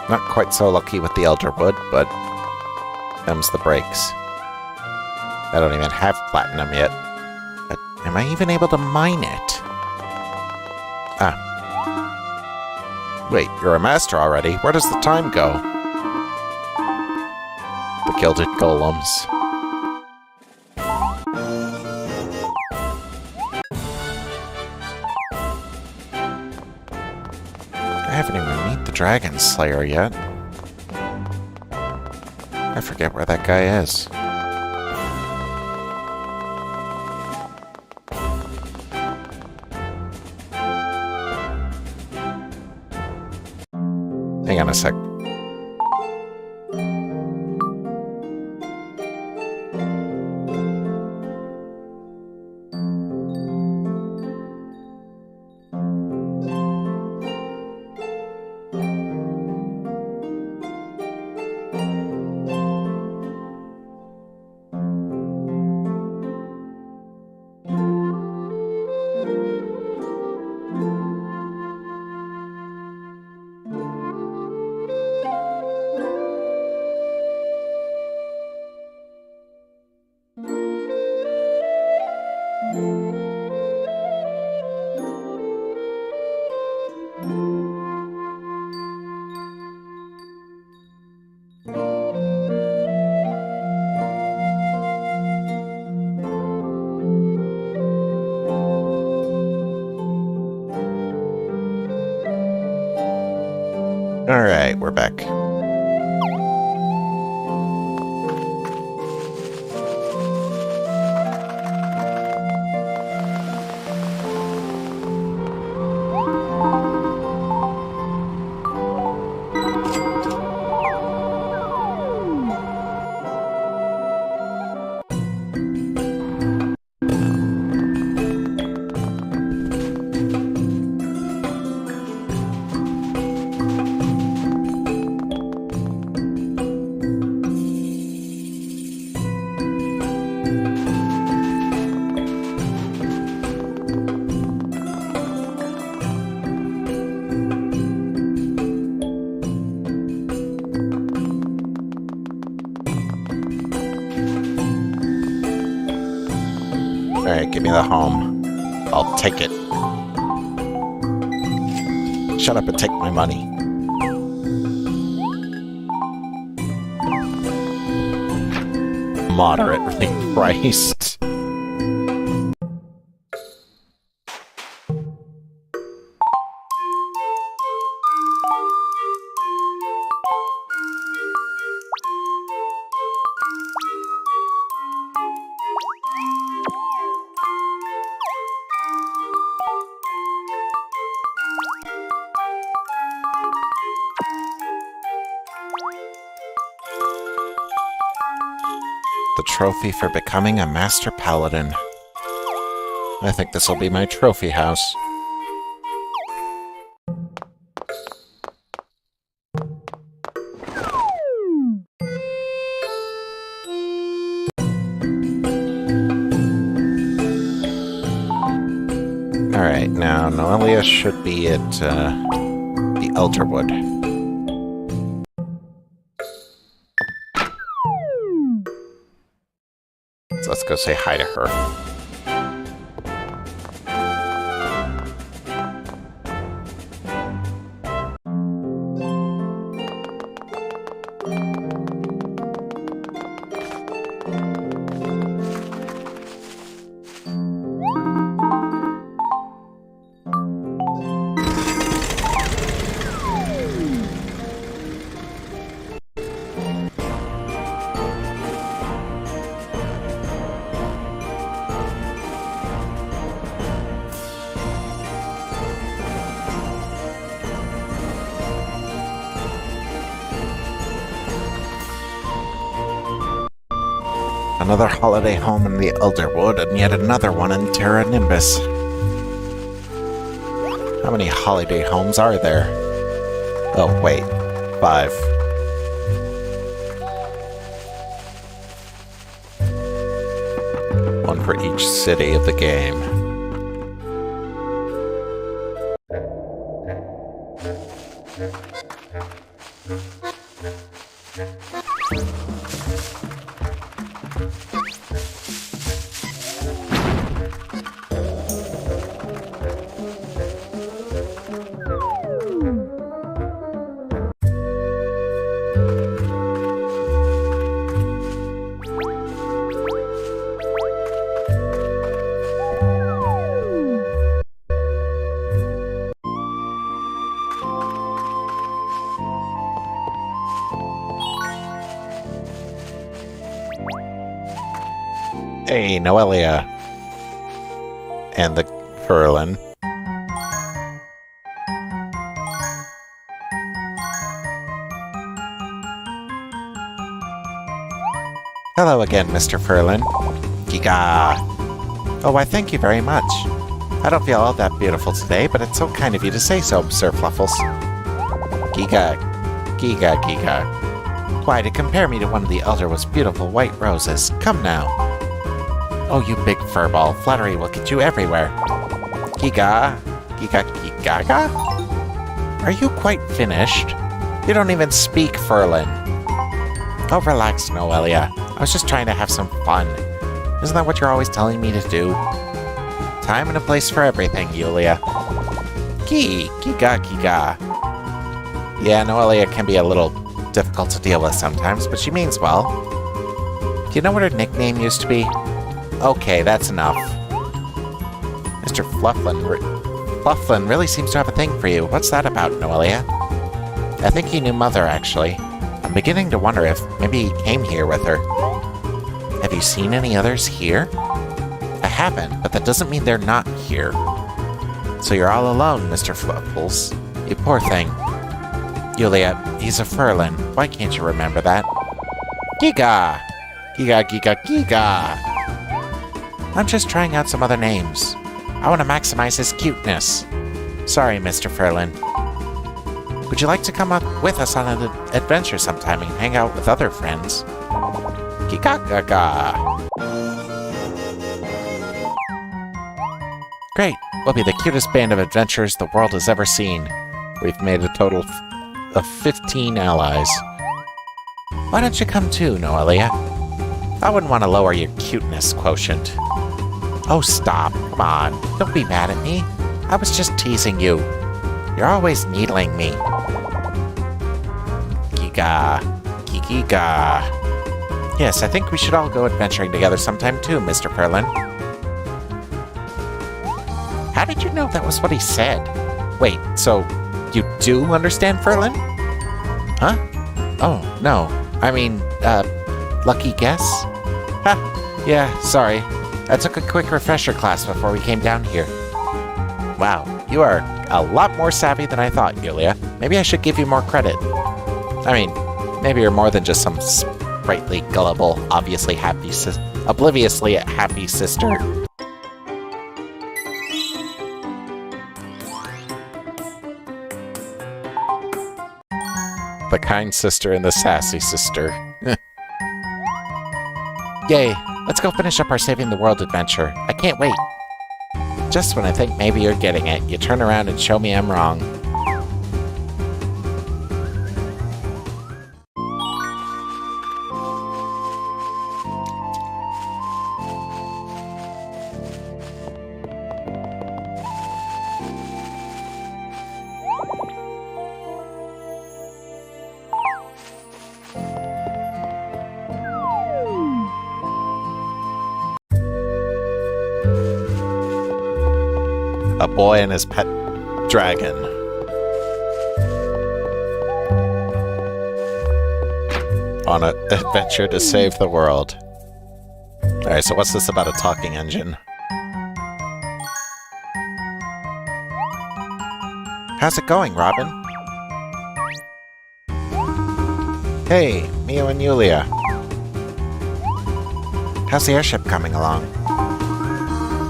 Not quite so lucky with the Elderwood, but them's the breaks. I don't even have platinum yet. But am I even able to mine it? Ah. Wait, you're a master already. Where does the time go? The Gilded Golems. haven't even met the Dragon Slayer yet. I forget where that guy is. Hang on a sec. Alright, we're back. Alright, give me the home. I'll take it. Shut up and take my money. Moderately priced. The trophy for becoming a Master Paladin. I think this will be my trophy house. Alright, now Noelia should be at the Elderwood. So let's go say hi to her. Another holiday home in the Elderwood, and yet another one in Terra Nimbus. How many holiday homes are there? Oh, wait. 5. One for each city of the game. Hey, Noelia. And the Furlan. Hello again, Mr. Furlan. Giga. Oh, why thank you very much. I don't feel all that beautiful today, but it's so kind of you to say so, Sir Fluffles. Giga. Giga, Giga. Why, to compare me to one of the elder most beautiful white roses. Come now. Oh, you big furball. Flattery will get you everywhere. Giga. Giga, Gigaga? Are you quite finished? You don't even speak Furlan. Oh, relax, Noelia. I was just trying to have some fun. Isn't that what you're always telling me to do? Time and a place for everything, Yulia. Giga, Giga. Yeah, Noelia can be a little difficult to deal with sometimes, but she means well. Do you know what her nickname used to be? Okay, that's enough. Mr. Flufflin really seems to have a thing for you. What's that about, Noelia? I think he knew Mother, actually. I'm beginning to wonder if maybe he came here with her. Have you seen any others here? I haven't, but that doesn't mean they're not here. So you're all alone, Mr. Fluffles. You poor thing. Yulia, he's a Furlan. Why can't you remember that? Giga! Giga, Giga, Giga! I'm just trying out some other names. I want to maximize his cuteness. Sorry, Mr. Furlan. Would you like to come up with us on an adventure sometime and hang out with other friends? Giga-gaga! Great! We'll be the cutest band of adventurers the world has ever seen. We've made a total of 15 allies. Why don't you come too, Noelia? I wouldn't want to lower your cuteness quotient. Oh, stop. Come on. Don't be mad at me. I was just teasing you. You're always needling me. Giga. Giga. Yes, I think we should all go adventuring together sometime too, Mr. Furlan. How did you know that was what he said? Wait, so you do understand Furlan? Huh? Oh, no. I mean, lucky guess? Ha! Yeah, sorry. I took a quick refresher class before we came down here. Wow, you are a lot more savvy than I thought, Yulia. Maybe I should give you more credit. I mean, maybe you're more than just some sprightly, gullible, obliviously happy sister. The kind sister and the sassy sister. Yay, let's go finish up our Saving the World adventure. I can't wait. Just when I think maybe you're getting it, you turn around and show me I'm wrong. A boy and his pet dragon. On an adventure to save the world. Alright, so what's this about a talking engine? How's it going, Robin? Hey, Mio and Yulia. How's the airship coming along?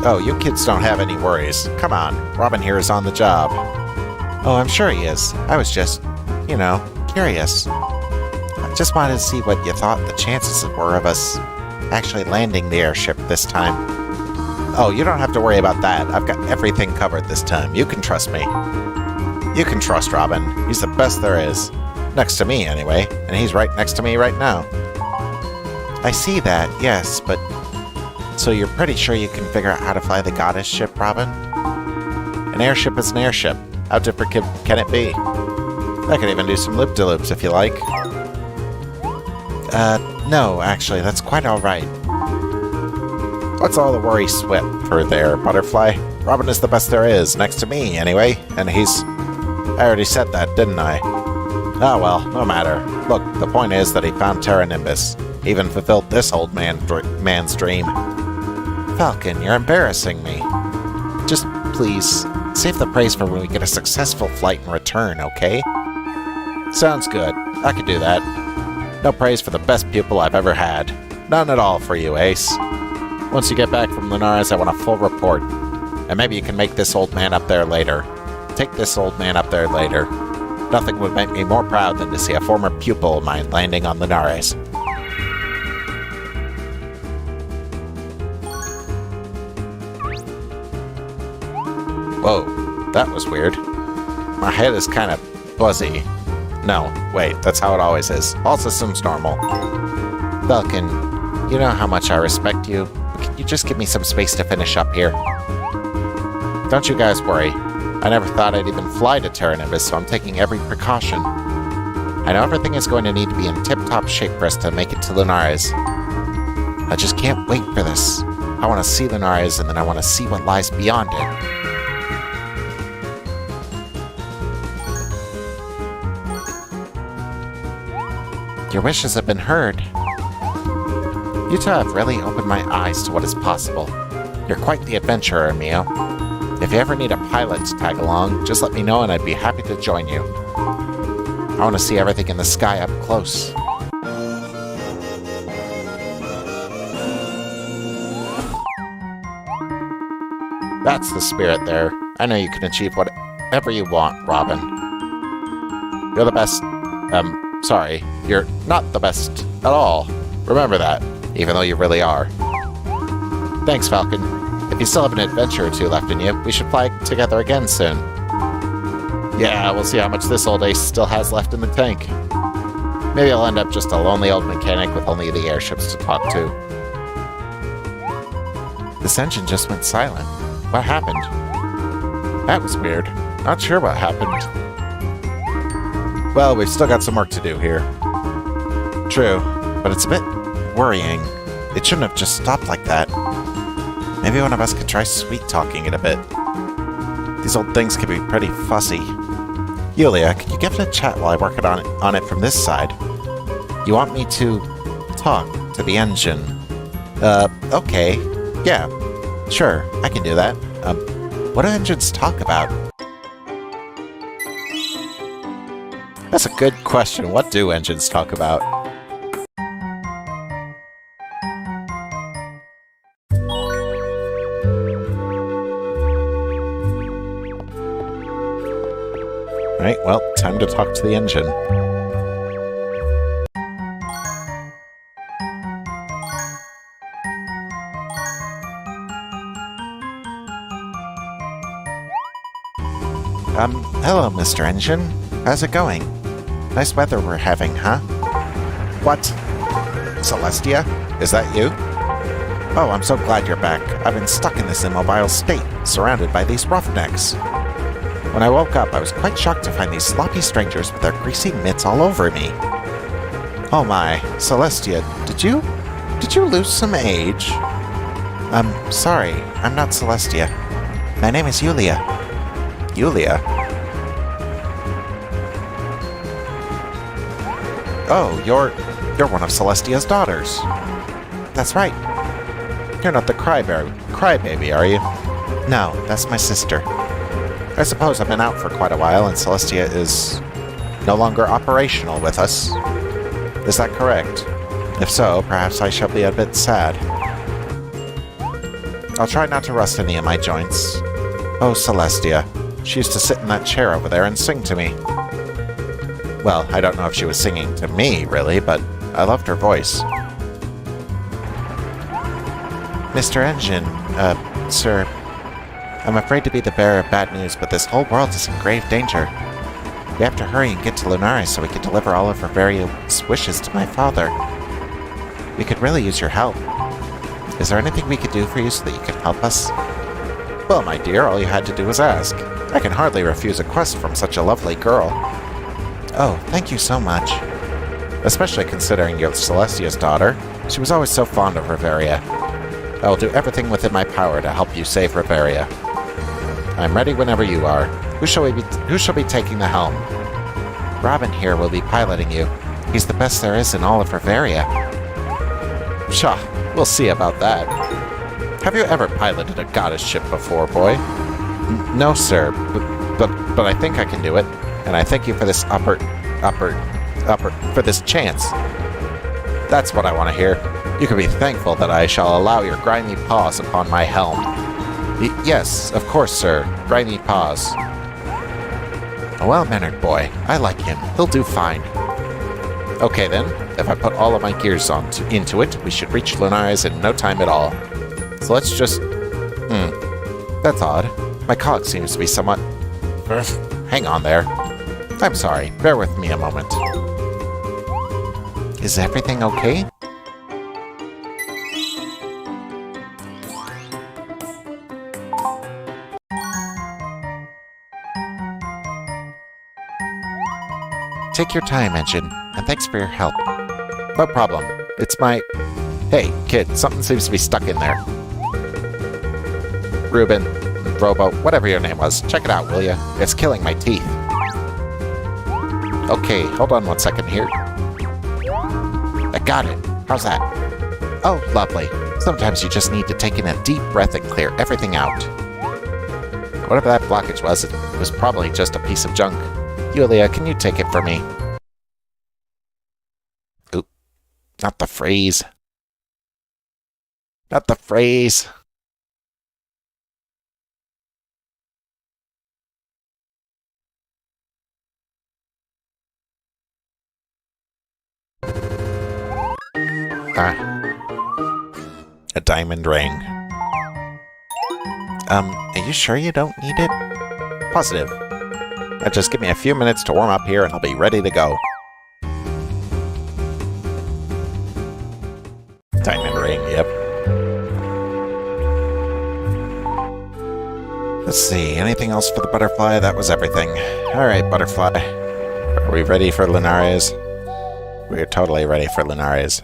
Oh, you kids don't have any worries. Come on, Robin here is on the job. Oh, I'm sure he is. I was just, curious. I just wanted to see what you thought the chances were of us actually landing the airship this time. Oh, you don't have to worry about that. I've got everything covered this time. You can trust me. You can trust Robin. He's the best there is. Next to me, anyway. And he's right next to me right now. I see that, yes, but... So you're pretty sure you can figure out how to fly the goddess ship, Robin? An airship is an airship. How different can it be? I could even do some loop-de-loops if you like. No, actually, that's quite alright. What's all the worry sweat for there, Butterfly? Robin is the best there is, next to me, anyway. And he's... I already said that, didn't I? Oh well, no matter. Look, the point is that he found Terra Nimbus. Even fulfilled this old man's dream. Falcon, you're embarrassing me. Just, please, save the praise for when we get a successful flight and return, okay? Sounds good. I can do that. No praise for the best pupil I've ever had. None at all for you, Ace. Once you get back from Lunaris, I want a full report. And maybe you can make this old man up there later. Take this old man up there later. Nothing would make me more proud than to see a former pupil of mine landing on Lunaris. Whoa, that was weird. My head is kind of buzzy. No, wait, that's how it always is. All systems normal. Falcon, you know how much I respect you, but can you just give me some space to finish up here? Don't you guys worry. I never thought I'd even fly to Terra Nimbus, so I'm taking every precaution. I know everything is going to need to be in tip-top shape for us to make it to Lunaris. I just can't wait for this. I want to see Lunaris, and then I want to see what lies beyond it. Your wishes have been heard. You two have really opened my eyes to what is possible. You're quite the adventurer, Mio. If you ever need a pilot to tag along, just let me know and I'd be happy to join you. I want to see everything in the sky up close. That's the spirit there. I know you can achieve whatever you want, Robin. You're the best... sorry. You're not the best at all. Remember that, even though you really are. Thanks, Falcon. If you still have an adventure or two left in you, we should fly together again soon. Yeah, we'll see how much this old Ace still has left in the tank. Maybe I'll end up just a lonely old mechanic with only the airships to talk to. This engine just went silent. What happened? That was weird. Not sure what happened. Well, we've still got some work to do here. True, but it's a bit worrying. It shouldn't have just stopped like that. Maybe one of us could try sweet-talking it a bit. These old things can be pretty fussy. Yulia, could you give it a chat while I work on it from this side? You want me to talk to the engine? Okay. Yeah, sure, I can do that. What do engines talk about? That's a good question. What do engines talk about? Right, well, time to talk to the engine. Hello, Mr. Engine. How's it going? Nice weather we're having, huh? What? Celestia? Is that you? Oh, I'm so glad you're back. I've been stuck in this immobile state, surrounded by these roughnecks. When I woke up, I was quite shocked to find these sloppy strangers with their greasy mitts all over me. Oh my, Celestia, did you lose some age? Sorry, I'm not Celestia. My name is Yulia. Yulia? Oh, you're one of Celestia's daughters. That's right. You're not the crybaby, are you? No, that's my sister. I suppose I've been out for quite a while and Celestia is no longer operational with us. Is that correct? If so, perhaps I shall be a bit sad. I'll try not to rust any of my joints. Oh, Celestia. She used to sit in that chair over there and sing to me. Well, I don't know if she was singing to me, really, but I loved her voice. Mr. Engine, sir, I'm afraid to be the bearer of bad news, but this whole world is in grave danger. We have to hurry and get to Lunaris so we can deliver all of Revaria's wishes to my father. We could really use your help. Is there anything we could do for you so that you can help us? Well, my dear, all you had to do was ask. I can hardly refuse a quest from such a lovely girl. Oh, thank you so much. Especially considering you're Celestia's daughter. She was always so fond of Revaria. I will do everything within my power to help you save Revaria. I'm ready whenever you are. Who shall be taking the helm? Robin here will be piloting you. He's the best there is in all of Revaria. Pshaw, we'll see about that. Have you ever piloted a goddess ship before, boy? No, sir, but I think I can do it, and I thank you for this for this chance. That's what I want to hear. You can be thankful that I shall allow your grimy paws upon my helm. Yes, of course, sir. Grimy paws. A well-mannered boy. I like him. He'll do fine. Okay, then. If I put all of my gears into it, we should reach Lunaris in no time at all. So let's just... That's odd. My cog seems to be somewhat... Hang on there. I'm sorry. Bear with me a moment. Is everything okay? Take your time, Engine, and thanks for your help. No problem. It's my... Hey, kid, something seems to be stuck in there. Ruben, Robo, whatever your name was, check it out, will ya? It's killing my teeth. Okay, hold on 1 second here. I got it. How's that? Oh, lovely. Sometimes you just need to take in a deep breath and clear everything out. Whatever that blockage was, it was probably just a piece of junk. Yulia, can you take it for me? Oop. Not the phrase. Not the phrase. A diamond ring. Are you sure you don't need it? Positive. Just give me a few minutes to warm up here and I'll be ready to go. Diamond ring, yep. Let's see, anything else for the butterfly? That was everything. Alright, butterfly. Are we ready for Lunaris? We're totally ready for Lunaris.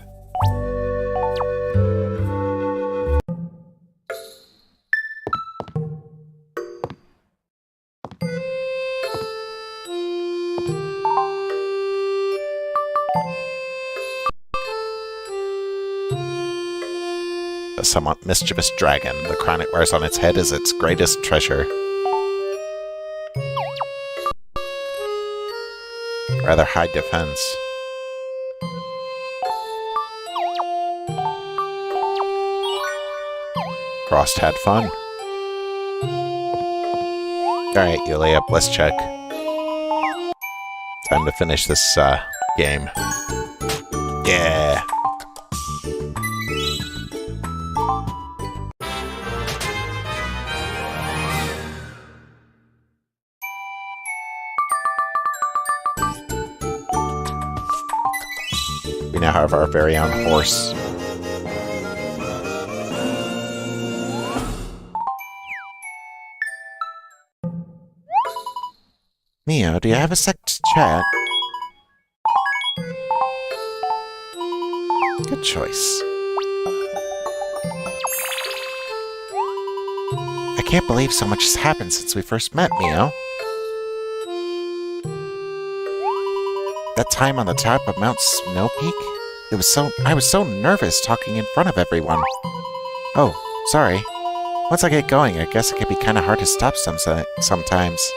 A somewhat mischievous dragon. The crown it wears on its head is its greatest treasure. Rather high defense. Frost had fun. Alright, Yulia, let's check. Time to finish this game. Yeah! We now have our very own horse. Mio, do you have a sec to chat? Good choice. I can't believe so much has happened since we first met, Mio. That time on the top of Mount Snow Peak? I was so nervous talking in front of everyone. Oh, sorry. Once I get going, I guess it can be kind of hard to stop sometimes.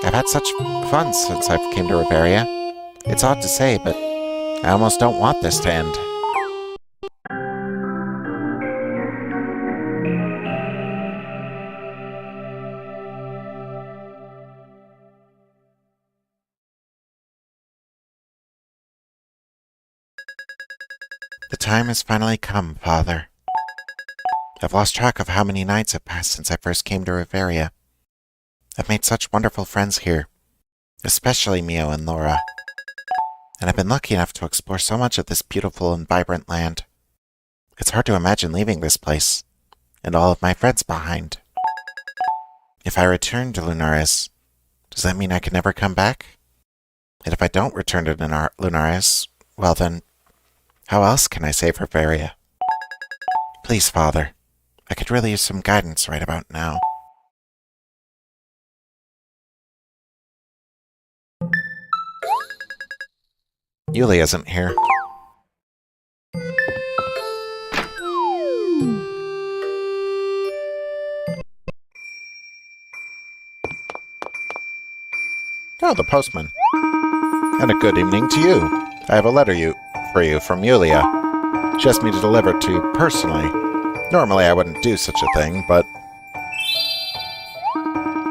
I've had such fun since I came to Revaria. It's odd to say, but I almost don't want this to end. The time has finally come, Father. I've lost track of how many nights have passed since I first came to Revaria. I've made such wonderful friends here, especially Mio and Laura. And I've been lucky enough to explore so much of this beautiful and vibrant land. It's hard to imagine leaving this place, and all of my friends behind. If I return to Lunaris, does that mean I can never come back? And if I don't return to Lunaris, well then, how else can I save Revaria? Please, Father, I could really use some guidance right about now. Yulia isn't here. Oh, the postman. And a good evening to you. I have a letter for you from Yulia. She asked me to deliver it to you personally. Normally I wouldn't do such a thing, but...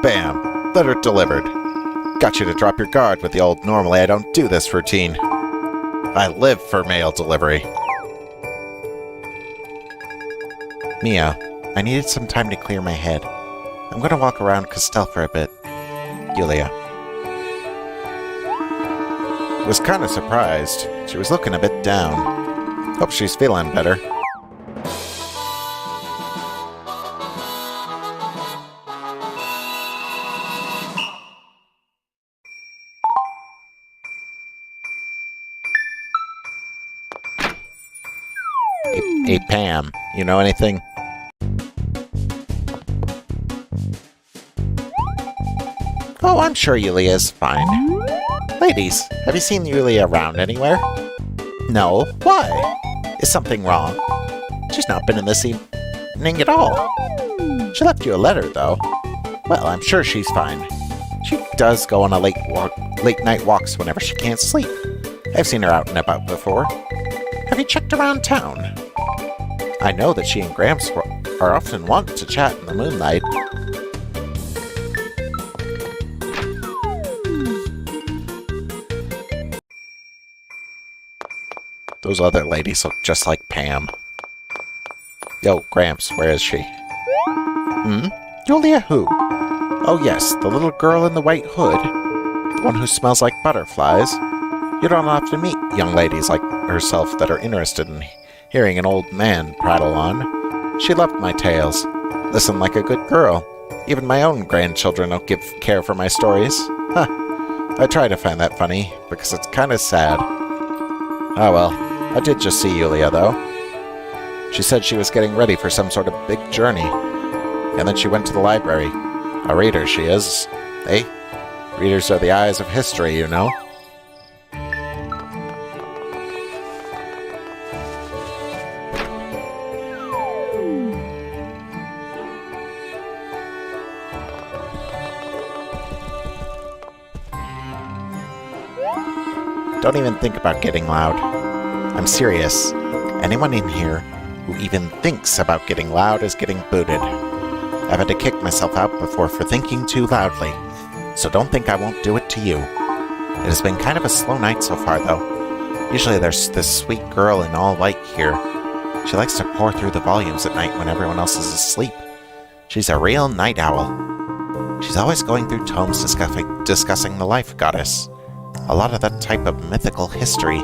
Bam! Letter delivered. Got you to drop your guard with the old normally I don't do this routine. I live for mail delivery. Mia, I needed some time to clear my head. I'm going to walk around Castell for a bit. Yulia. Was kind of surprised. She was looking a bit down. Hope she's feeling better. Hey, Pam, you know anything? Oh, I'm sure Yulia's fine. Ladies, have you seen Yulia around anywhere? No. Why? Is something wrong? She's not been in this evening at all. She left you a letter, though. Well, I'm sure she's fine. She does go on a late night walks whenever she can't sleep. I've seen her out and about before. Have you checked around town? I know that she and Gramps are often wont to chat in the moonlight. Those other ladies look just like Pam. Yo, Gramps, where is she? Yulia who? Oh yes, the little girl in the white hood. The one who smells like butterflies. You don't often meet young ladies like herself that are interested in hearing an old man prattle on. She loved my tales. Listened like a good girl. Even my own grandchildren don't care for my stories. Huh. I try to find that funny, because it's kind of sad. Oh well, I did just see Yulia, though. She said she was getting ready for some sort of big journey. And then she went to the library. A reader she is. Eh? Readers are the eyes of history, you know. Don't even think about getting loud. I'm serious. Anyone in here who even thinks about getting loud is getting booted. I've had to kick myself out before for thinking too loudly, so don't think I won't do it to you. It has been kind of a slow night so far, though. Usually there's this sweet girl in all white here. She likes to pour through the volumes at night when everyone else is asleep. She's a real night owl. She's always going through tomes discussing the life goddess. A lot of that type of mythical history.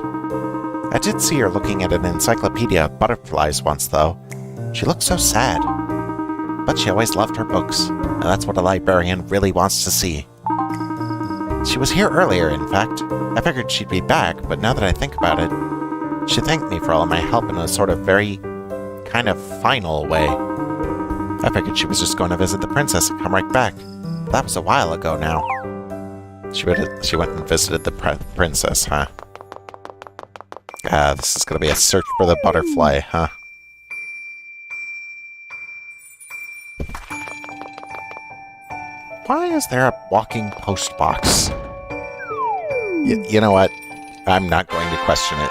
I did see her looking at an encyclopedia of butterflies once, though. She looked so sad. But she always loved her books, and that's what a librarian really wants to see. She was here earlier, in fact. I figured she'd be back, but now that I think about it, she thanked me for all of my help in a sort of very kind of final way. I figured she was just going to visit the princess and come right back. That was a while ago now. She went and visited the princess, huh? This is going to be a search for the butterfly, huh? Why is there a walking post box? You know what? I'm not going to question it.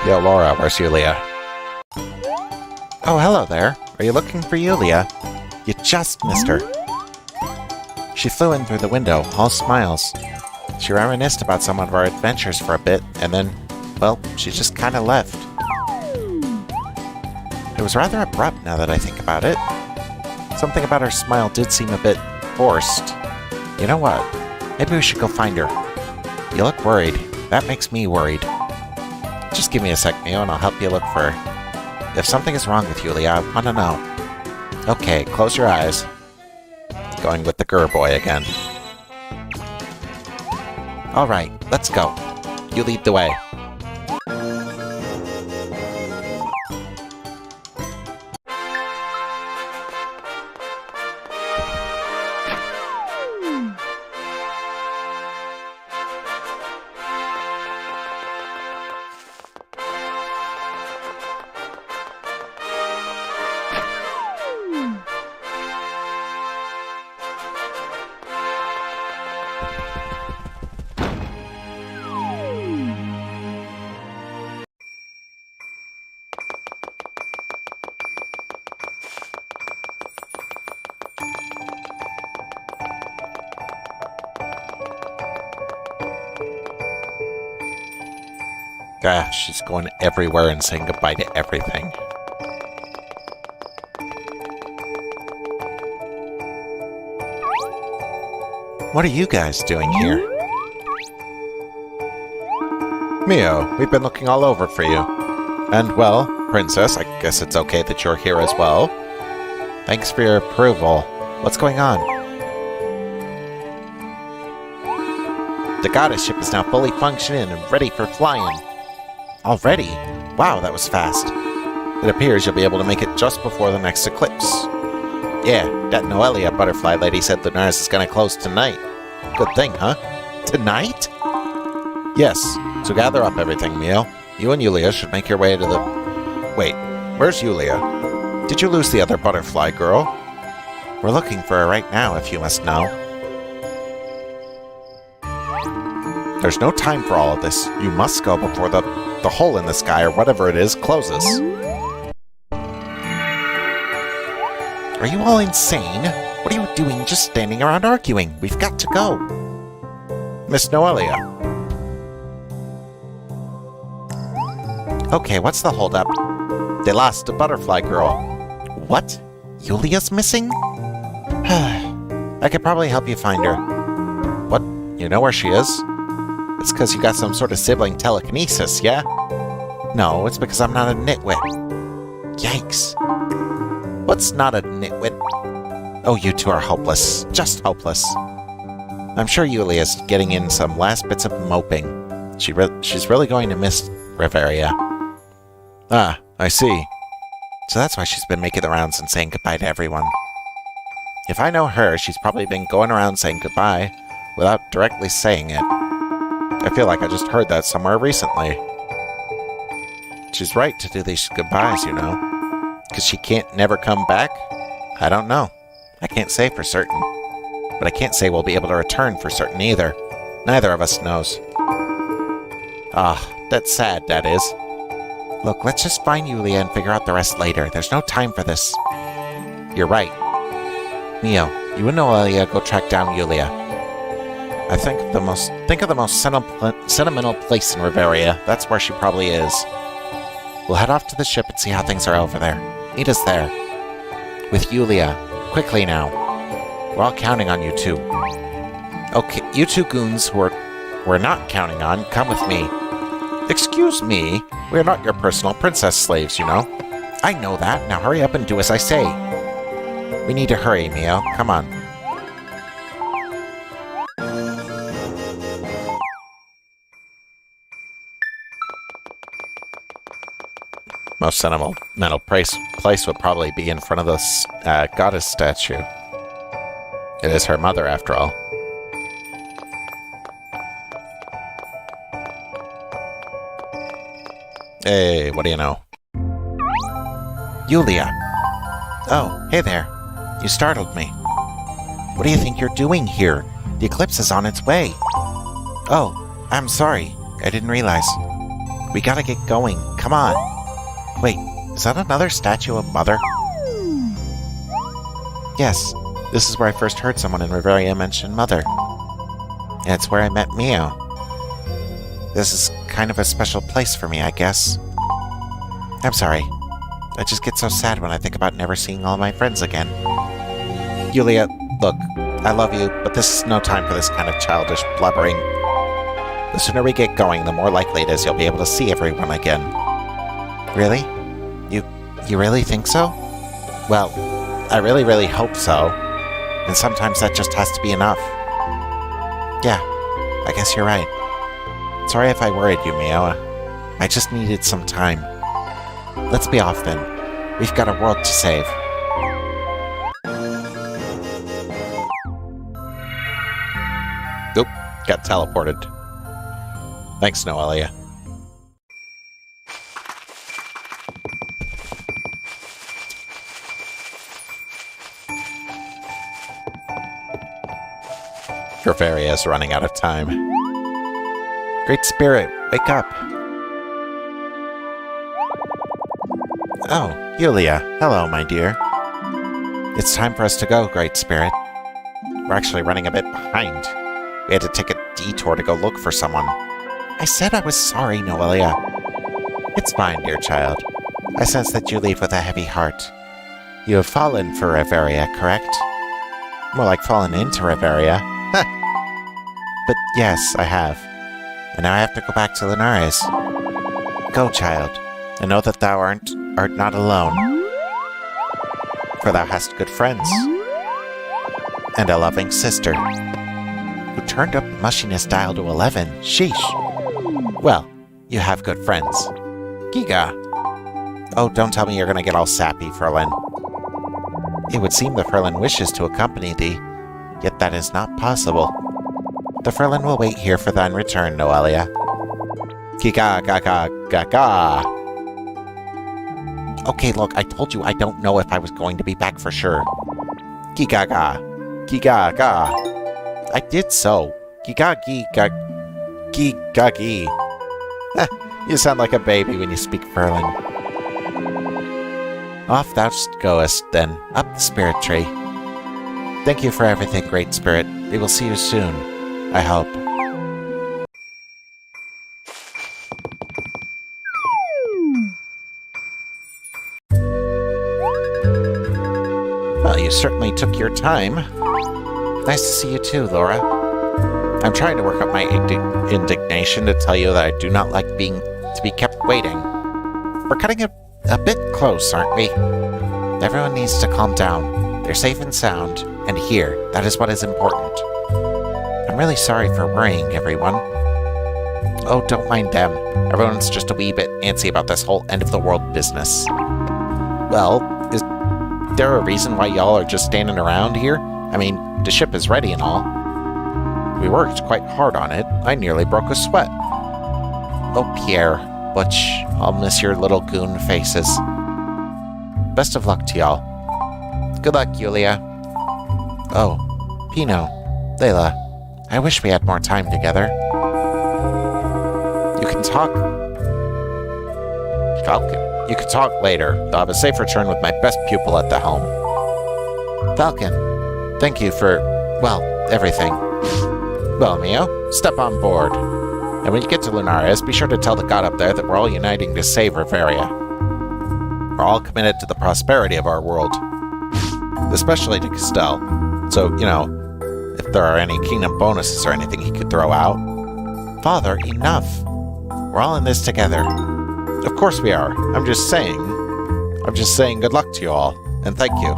Yo, Laura, where's Yulia? Oh, hello there. Are you looking for Yulia? You just missed her. She flew in through the window, all smiles. She reminisced about some of our adventures for a bit, and then, well, she just kind of left. It was rather abrupt now that I think about it. Something about her smile did seem a bit forced. You know what? Maybe we should go find her. You look worried. That makes me worried. Just give me a sec, Mio, and I'll help you look for her. If something is wrong with Yulia, I want to know. Okay, close your eyes. Going with the Gur boy again. Alright, let's go. You lead the way. She's going everywhere and saying goodbye to everything. What are you guys doing here? Mio, we've been looking all over for you. And, well, Princess, I guess it's okay that you're here as well. Thanks for your approval. What's going on? The goddess ship is now fully functioning and ready for flying. Already? Wow, that was fast. It appears you'll be able to make it just before the next eclipse. Yeah, that Noelia butterfly lady said Lunaris is going to close tonight. Good thing, huh? Tonight? Yes, so gather up everything, Mio. You and Yulia should make your way to the... Wait, where's Yulia? Did you lose the other butterfly girl? We're looking for her right now, if you must know. There's no time for all of this. You must go before the hole in the sky, or whatever it is, closes. Are you all insane? What are you doing just standing around arguing? We've got to go. Miss Noelia. Okay, what's the holdup? They lost a butterfly girl. What? Yulia's missing? I could probably help you find her. What? You know where she is? It's because you got some sort of sibling telekinesis, yeah? No, it's because I'm not a nitwit. Yikes. What's not a nitwit? Oh, you two are hopeless. Just hopeless. I'm sure Yulia's getting in some last bits of moping. She's really going to miss Revaria. Ah, I see. So that's why she's been making the rounds and saying goodbye to everyone. If I know her, she's probably been going around saying goodbye without directly saying it. I feel like I just heard that somewhere recently. She's right to do these goodbyes, you know. Because she can't never come back? I don't know. I can't say for certain. But I can't say we'll be able to return for certain either. Neither of us knows. Ah, that's sad, that is. Look, let's just find Yulia and figure out the rest later. There's no time for this. You're right. Mio, you and Noelia go track down Yulia. I think of the most sentimental place in Revaria. That's where she probably is. We'll head off to the ship and see how things are over there. Meet us there. With Yulia. Quickly now. We're all counting on you two. Okay, you two goons who we're not counting on, come with me. Excuse me? We're not your personal princess slaves, you know. I know that. Now hurry up and do as I say. We need to hurry, Mio. Come on. Most sentimental place would probably be in front of the goddess statue. It is her mother, after all. Hey, what do you know? Yulia. Oh, hey there. You startled me. What do you think you're doing here? The eclipse is on its way. Oh, I'm sorry. I didn't realize. We gotta get going. Come on. Wait, is that another statue of Mother? Yes, this is where I first heard someone in Revaria mention Mother. And it's where I met Mio. This is kind of a special place for me, I guess. I'm sorry. I just get so sad when I think about never seeing all my friends again. Yulia, look, I love you, but this is no time for this kind of childish blubbering. The sooner we get going, the more likely it is you'll be able to see everyone again. Really? You really think so? Well, I really, really hope so. And sometimes that just has to be enough. Yeah, I guess you're right. Sorry if I worried you, Mio. I just needed some time. Let's be off then. We've got a world to save. Oop, got teleported. Thanks, Noelia. Revaria is running out of time. Great Spirit, wake up! Oh, Yulia. Hello, my dear. It's time for us to go, Great Spirit. We're actually running a bit behind. We had to take a detour to go look for someone. I said I was sorry, Noelia. It's fine, dear child. I sense that you leave with a heavy heart. You have fallen for Revaria, correct? More like fallen into Revaria. But yes, I have. And now I have to go back to Linares. Go, child, and know that thou art not alone. For thou hast good friends. And a loving sister. Who turned up the mushiness dial to 11. Sheesh. Well, you have good friends. Giga. Oh, don't tell me you're gonna get all sappy, Ferlin. It would seem the Ferlin wishes to accompany thee, yet that is not possible. The Ferlin will wait here for thine return, Noelia. Giga, gaga, gaga. Okay, look, I told you I don't know if I was going to be back for sure. Gigaga. Gigaga. I did so. Gigagi. Gigagi. You sound like a baby when you speak Ferlin. Off thou goest, then, up the spirit tree. Thank you for everything, Great Spirit. We will see you soon, I hope. Well, you certainly took your time. Nice to see you too, Laura. I'm trying to work up my indignation to tell you that I do not like to be kept waiting. We're cutting it a bit close, aren't we? Everyone needs to calm down. They're safe and sound, and here. That is what is important. I'm really sorry for worrying everyone. Oh, don't mind them. Everyone's just a wee bit antsy about this whole end-of-the-world business. Well, is there a reason why y'all are just standing around here? I mean, the ship is ready and all. We worked quite hard on it. I nearly broke a sweat. Oh, Pierre, Butch, I'll miss your little goon faces. Best of luck to y'all. Good luck, Yulia. Oh, Pino, Layla, I wish we had more time together. You can talk... Falcon, you can talk later. I'll have a safe return with my best pupil at the helm. Falcon, thank you for, well, everything. Well, Mio, step on board. And when you get to Linares, be sure to tell the god up there that we're all uniting to save Revaria. We're all committed to the prosperity of our world. Especially to Castell. So, you know, if there are any kingdom bonuses or anything he could throw out. Father, enough. We're all in this together. Of course we are. I'm just saying good luck to you all. And thank you.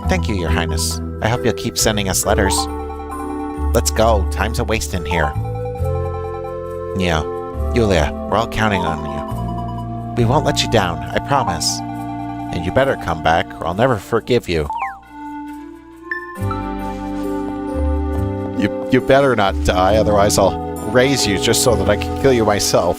Thank you, Your Highness. I hope you'll keep sending us letters. Let's go. Time's a wasting here. Yeah, Yulia, we're all counting on you. We won't let you down, I promise. And you better come back, or I'll never forgive you. You better not die, otherwise I'll raise you just so that I can kill you myself.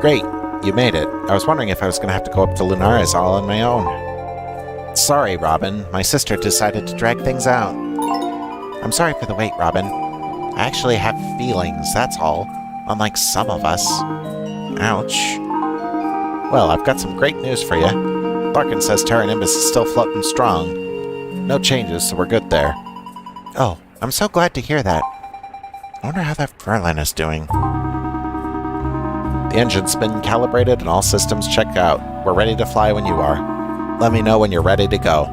Great, you made it. I was wondering if I was going to have to go up to Linares all on my own. Sorry, Robin. My sister decided to drag things out. I'm sorry for the wait, Robin. I actually have feelings, that's all. Unlike some of us. Ouch. Well, I've got some great news for you. Larkin says Terra Nimbus is still floating strong. No changes, so we're good there. Oh, I'm so glad to hear that. I wonder how that Ferlin is doing. The engine's been calibrated and all systems checked out. We're ready to fly when you are. Let me know when you're ready to go.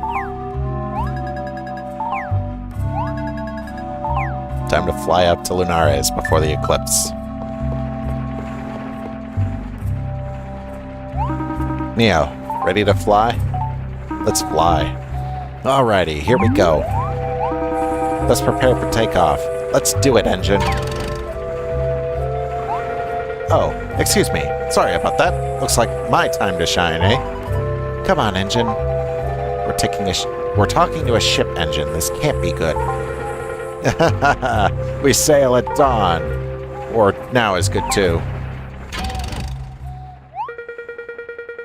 Time to fly up to Linares before the eclipse. Neo, ready to fly? Let's fly. Alrighty, here we go. Let's prepare for takeoff. Let's do it, engine. Oh, excuse me. Sorry about that. Looks like my time to shine, eh? Come on, engine. We're talking to a ship engine. This can't be good. We sail at dawn. Or now is good too.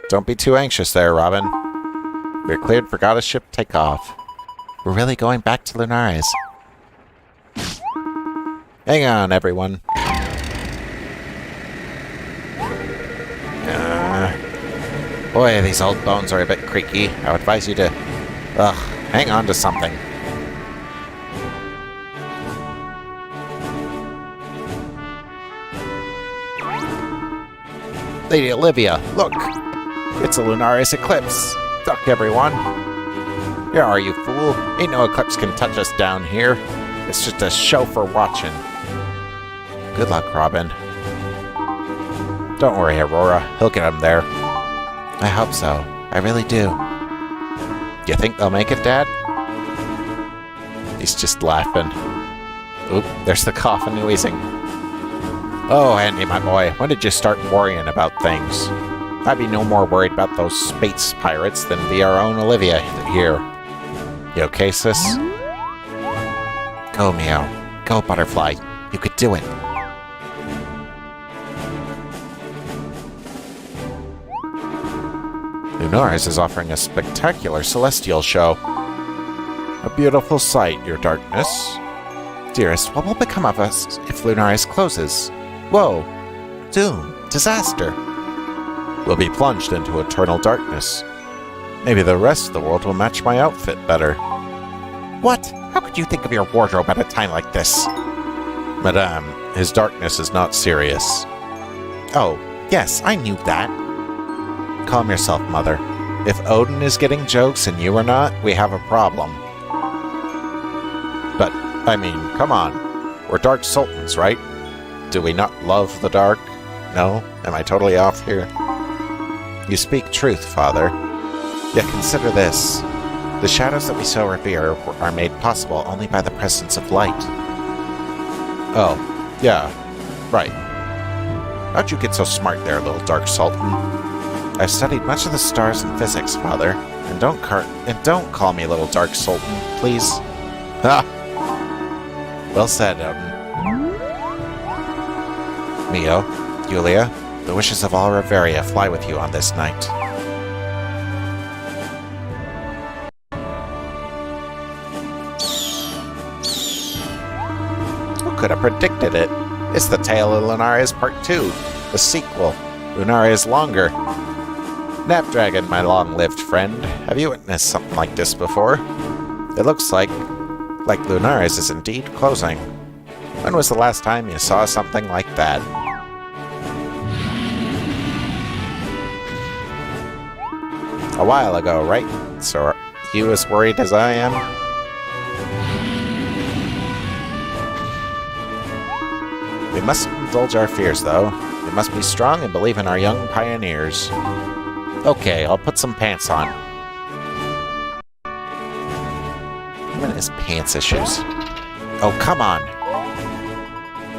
Don't be too anxious there, Robin. We're cleared for Goddess ship takeoff. We're really going back to Linares. Hang on, everyone. Boy, these old bones are a bit creaky. I would advise you to, hang on to something. Lady Olivia, look! It's a Lunaris eclipse! Duck, everyone! Where are you, fool? Ain't no eclipse can touch us down here. It's just a show for watching. Good luck, Robin. Don't worry, Aurora. He'll get him there. I hope so. I really do. You think they'll make it, Dad? He's just laughing. Oop, there's the cough and wheezing. Oh, Andy, my boy, when did you start worrying about things? I'd be no more worried about those space pirates than be our own Olivia here. You okay, sis? Go, Meow. Go, Butterfly. You could do it. Lunaris is offering a spectacular celestial show. A beautiful sight, your darkness. Dearest, what will become of us if Lunaris closes? Woe, doom, disaster. We'll be plunged into eternal darkness. Maybe the rest of the world will match my outfit better. What? How could you think of your wardrobe at a time like this? Madame, his darkness is not serious. Oh, yes, I knew that. Calm yourself, Mother. If Odin is getting jokes and you are not, we have a problem. But, I mean, come on. We're Dark Sultans, right? Do we not love the dark? No? Am I totally off here? You speak truth, Father. Yet consider this. The shadows that we so revere are made possible only by the presence of light. Oh, yeah, right. How'd you get so smart there, little Dark Sultan? I've studied much of the stars and physics, Father, and don't call me little Dark Sultan, please. Ha! Well said, Odin. Mio, Julia, the wishes of all Revaria fly with you on this night. Who could have predicted it? It's the tale of Lunaris Part 2, the sequel, Lunaris Longer. Snapdragon, my long-lived friend, have you witnessed something like this before? It looks like Lunaris is indeed closing. When was the last time you saw something like that? A while ago, right? So are you as worried as I am? We mustn't indulge our fears, though. We must be strong and believe in our young pioneers. Okay, I'll put some pants on. What is pants issues? Oh, come on!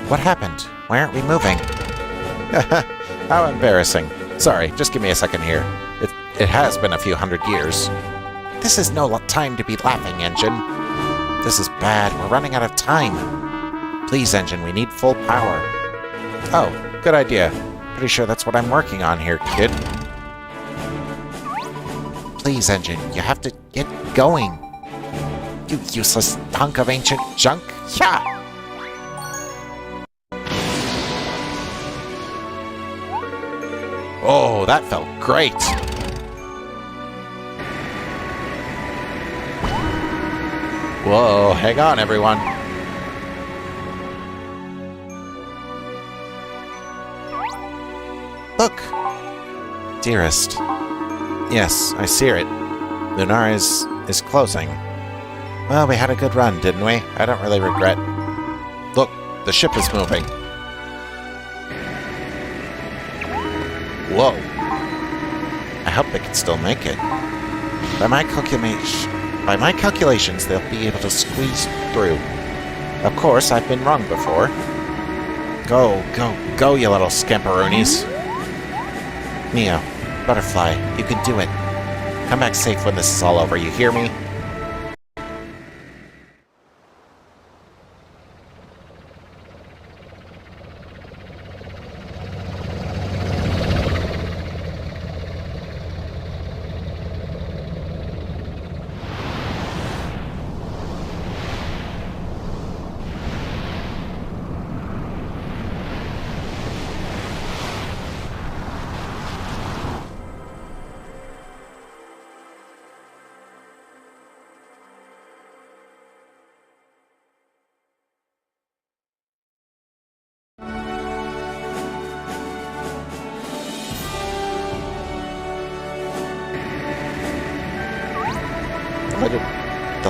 What happened? Why aren't we moving? How embarrassing. Sorry, just give me a second here. It has been a few hundred years. This is no time to be laughing, Engine. This is bad. We're running out of time. Please, Engine, we need full power. Oh, good idea. Pretty sure that's what I'm working on here, kid. Please, Engine, you have to get going. You useless hunk of ancient junk. Yeah! Oh, that felt great! Whoa, hang on, everyone. Look! Dearest. Yes, I see it. Lunaris is closing. Well, we had a good run, didn't we? I don't really regret. Look, the ship is moving. Whoa. I hope they can still make it. By my calculations, they'll be able to squeeze through. Of course, I've been wrong before. Go, go, go, you little scamperoonies. Mio, Butterfly, you can do it. Come back safe when this is all over, you hear me?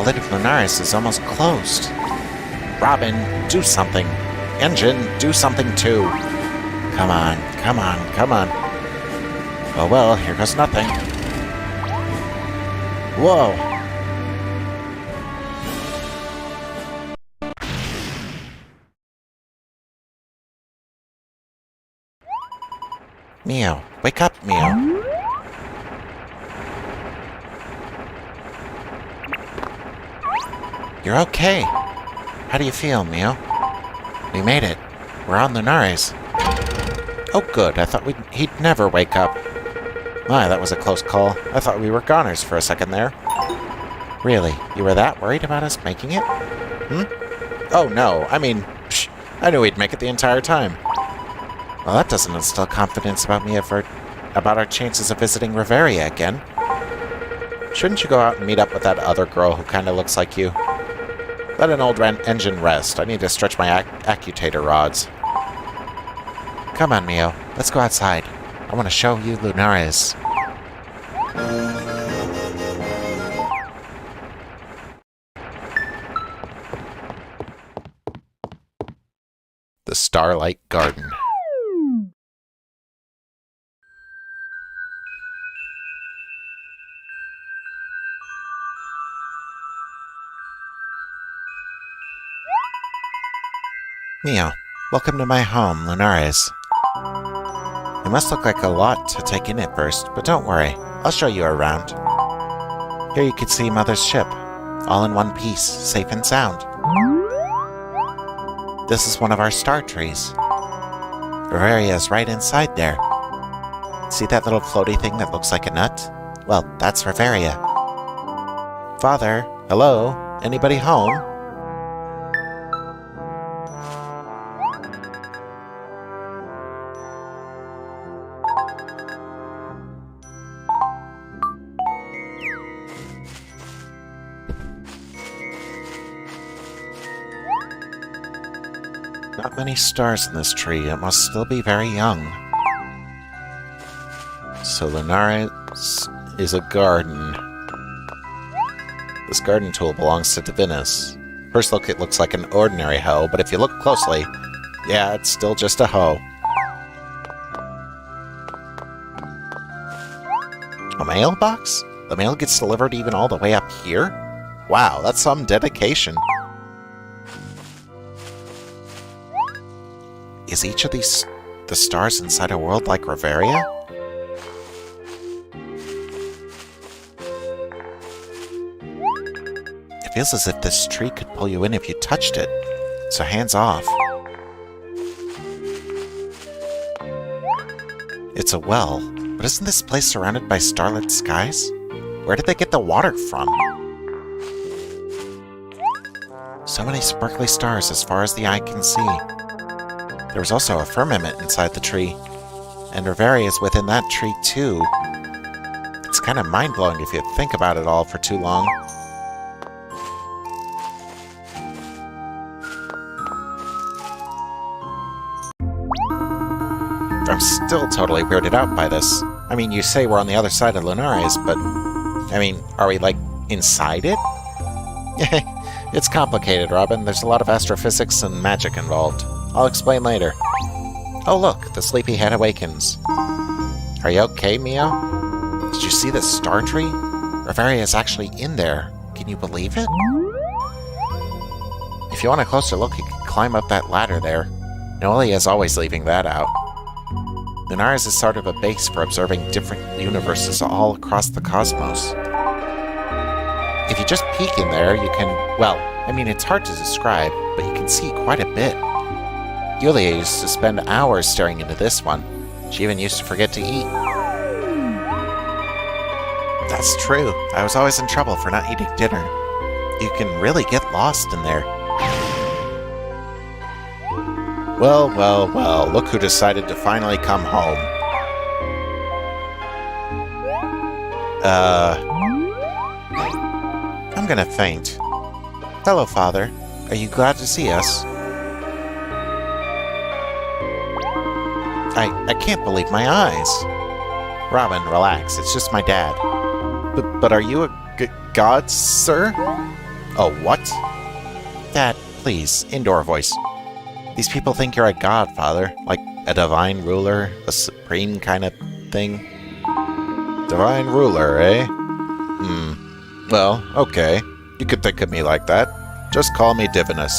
lid of Lunaris is almost closed. Robin, do something. Engine, do something too. Come on, come on, come on. Oh well, here goes nothing. Whoa! Mio, wake up, Mio. You're okay. How do you feel, Mio? We made it. We're on Lunaris. Oh good, I thought he'd never wake up. My, that was a close call. I thought we were goners for a second there. Really? You were that worried about us making it? Oh no, I mean, I knew we'd make it the entire time. Well, that doesn't instill confidence about me about our chances of visiting Revaria again. Shouldn't you go out and meet up with that other girl who kinda looks like you? Let an old engine rest. I need to stretch my accutator rods. Come on, Mio. Let's go outside. I want to show you Lunaris. The Starlight Garden. Mio, welcome to my home, Lunaris. It must look like a lot to take in at first, but don't worry, I'll show you around. Here you can see Mother's ship, all in one piece, safe and sound. This is one of our star trees. Revaria is right inside there. See that little floaty thing that looks like a nut? Well, that's Revaria. Father, hello? Anybody home? Not many stars in this tree. It must still be very young. So Lunaris is a garden. This garden tool belongs to Divinus. First look, it looks like an ordinary hoe, but if you look closely, yeah, it's still just a hoe. A mailbox? The mail gets delivered even all the way up here? Wow, that's some dedication. Is each of these the stars inside a world like Revaria? It feels as if this tree could pull you in if you touched it, so hands off. It's a well, but isn't this place surrounded by starlit skies? Where did they get the water from? So many sparkly stars as far as the eye can see. There was also a firmament inside the tree, and Revaria is within that tree too. It's kind of mind-blowing if you think about it all for too long. I'm still totally weirded out by this. I mean, you say we're on the other side of Lunaris, but... I mean, are we, like, inside it? It's complicated, Robin. There's a lot of astrophysics and magic involved. I'll explain later. Oh look, the sleepyhead awakens. Are you okay, Mio? Did you see the star tree? Revaria is actually in there. Can you believe it? If you want a closer look, you can climb up that ladder there. Noelia is always leaving that out. Lunaris is sort of a base for observing different universes all across the cosmos. If you just peek in there, you can... well, I mean, it's hard to describe, but you can see quite a bit. Yulia used to spend hours staring into this one. She even used to forget to eat. That's true. I was always in trouble for not eating dinner. You can really get lost in there. Well, well, well, look who decided to finally come home. I'm gonna faint. Hello, Father. Are you glad to see us? I can't believe my eyes. Robin, relax. It's just my dad. But are you a god, sir? Oh, what? Dad, please, indoor voice. These people think you're a god, Father. Like a divine ruler, a supreme kind of thing. Divine ruler, eh? Well, okay. You could think of me like that. Just call me Divinus.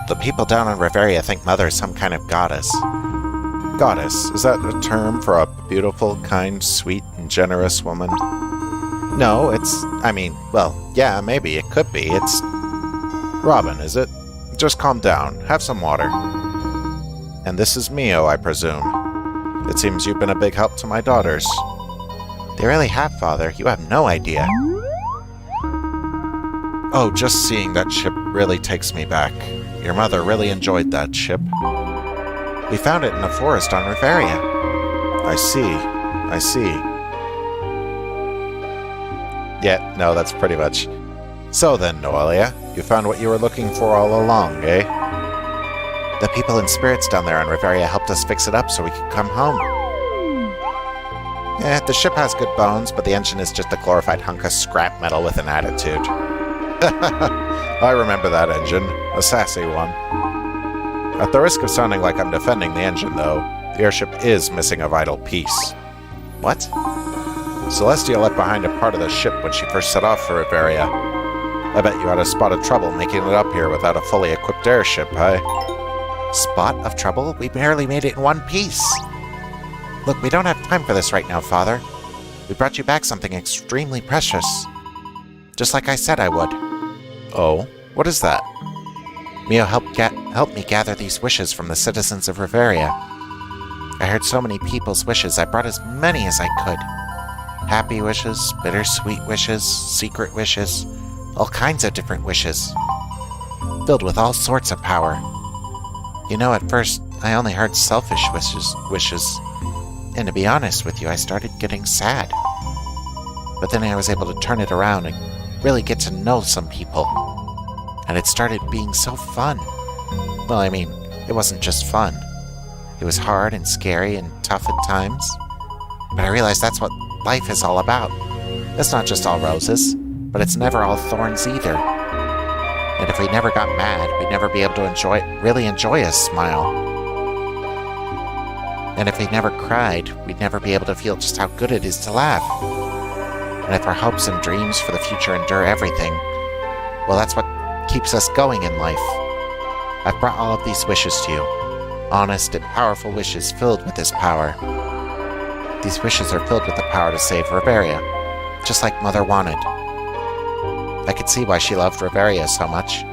The people down in Revaria think Mother is some kind of goddess. Goddess? Is that a term for a beautiful, kind, sweet, and generous woman? No, well, yeah, maybe. It could be. It's... Robin, is it? Just calm down. Have some water. And this is Mio, I presume. It seems you've been a big help to my daughters. They really have, Father. You have no idea. Oh, just seeing that ship really takes me back. Your mother really enjoyed that ship. We found it in a forest on Revaria. I see. Yeah, no, that's pretty much. So then, Noelia, you found what you were looking for all along, eh? The people and spirits down there on Revaria helped us fix it up so we could come home. The ship has good bones, but the engine is just a glorified hunk of scrap metal with an attitude. I remember that engine. A sassy one. At the risk of sounding like I'm defending the engine, though, the airship is missing a vital piece. What? Celestia left behind a part of the ship when she first set off for Revaria. I bet you had a spot of trouble making it up here without a fully equipped airship, eh? Spot of trouble? We barely made it in one piece. Look, we don't have time for this right now, Father. We brought you back something extremely precious. Just like I said I would. Oh? What is that? Mio helped me gather these wishes from the citizens of Revaria. I heard so many people's wishes, I brought as many as I could. Happy wishes, bittersweet wishes, secret wishes, all kinds of different wishes. Filled with all sorts of power. You know, at first, I only heard selfish wishes. And to be honest with you, I started getting sad. But then I was able to turn it around and really get to know some people. And it started being so fun. Well, it wasn't just fun. It was hard and scary and tough at times. But I realized that's what life is all about. It's not just all roses, but it's never all thorns either. And if we never got mad, we'd never be able to really enjoy a smile. And if we never cried, we'd never be able to feel just how good it is to laugh. And if our hopes and dreams for the future endure everything, well, that's what keeps us going in life. I've brought all of these wishes to you. Honest and powerful wishes filled with this power. These wishes are filled with the power to save Revaria, just like Mother wanted. I could see why she loved Revaria so much.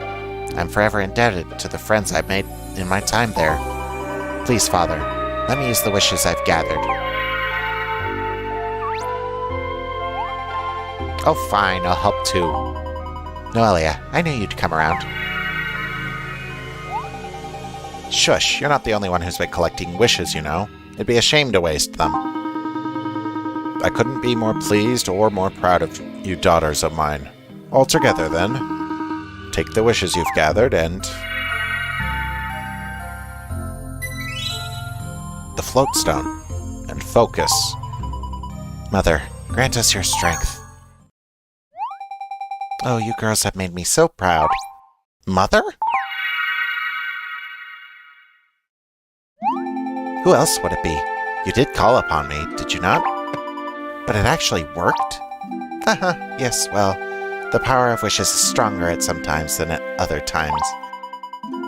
I'm forever indebted to the friends I've made in my time there. Please, Father, let me use the wishes I've gathered. Oh, fine, I'll help too. Noelia, I knew you'd come around. Shush, you're not the only one who's been collecting wishes, you know. It'd be a shame to waste them. I couldn't be more pleased or more proud of you daughters of mine. All together, then. Take the wishes you've gathered and... the floatstone. And focus. Mother, grant us your strength. Oh, you girls have made me so proud. Mother? Who else would it be? You did call upon me, did you not? But it actually worked? Haha, yes, well, the power of wishes is stronger at some times than at other times.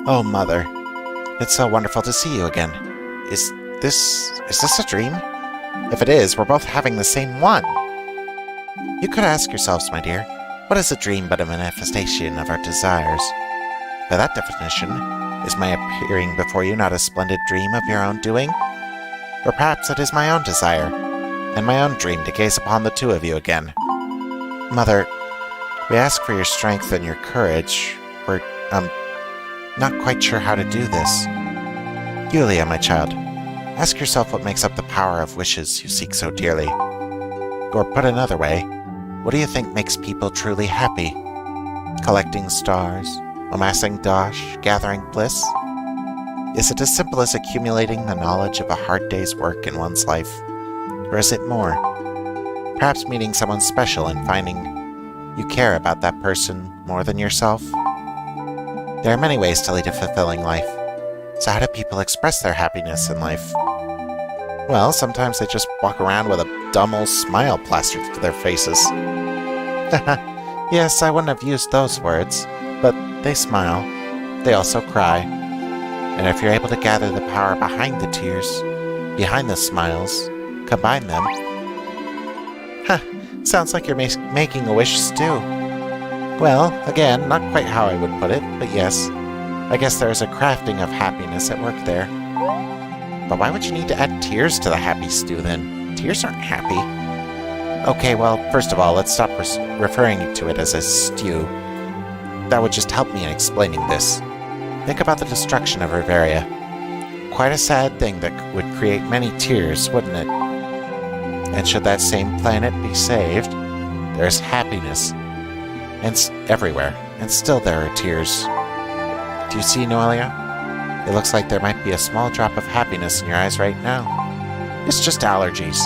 Oh, Mother, it's so wonderful to see you again. Is this a dream? If it is, we're both having the same one. You could ask yourselves, my dear, what is a dream but a manifestation of our desires? By that definition, is my appearing before you not a splendid dream of your own doing? Or perhaps it is my own desire, and my own dream to gaze upon the two of you again. Mother, we ask for your strength and your courage. We're, not quite sure how to do this. Yulia, my child, ask yourself what makes up the power of wishes you seek so dearly. Or put another way, what do you think makes people truly happy? Collecting stars, amassing dosh, gathering bliss? Is it as simple as accumulating the knowledge of a hard day's work in one's life? Or is it more? Perhaps meeting someone special and finding You care about that person more than yourself. There are many ways to lead a fulfilling life. So how do people express their happiness in life? Well, sometimes they just walk around with a dumb old smile plastered to their faces. Yes, I wouldn't have used those words, but they smile. They also cry. And if you're able to gather the power behind the tears, behind the smiles, combine them... Sounds like you're making a wish stew. Well, again, not quite how I would put it, but yes. I guess there is a crafting of happiness at work there. But why would you need to add tears to the happy stew, then? Tears aren't happy. Okay, well, first of all, let's stop referring to it as a stew. That would just help me in explaining this. Think about the destruction of Revaria. Quite a sad thing that would create many tears, wouldn't it? And should that same planet be saved, there's happiness everywhere, and still there are tears. Do you see, Noelia? It looks like there might be a small drop of happiness in your eyes right now. It's just allergies.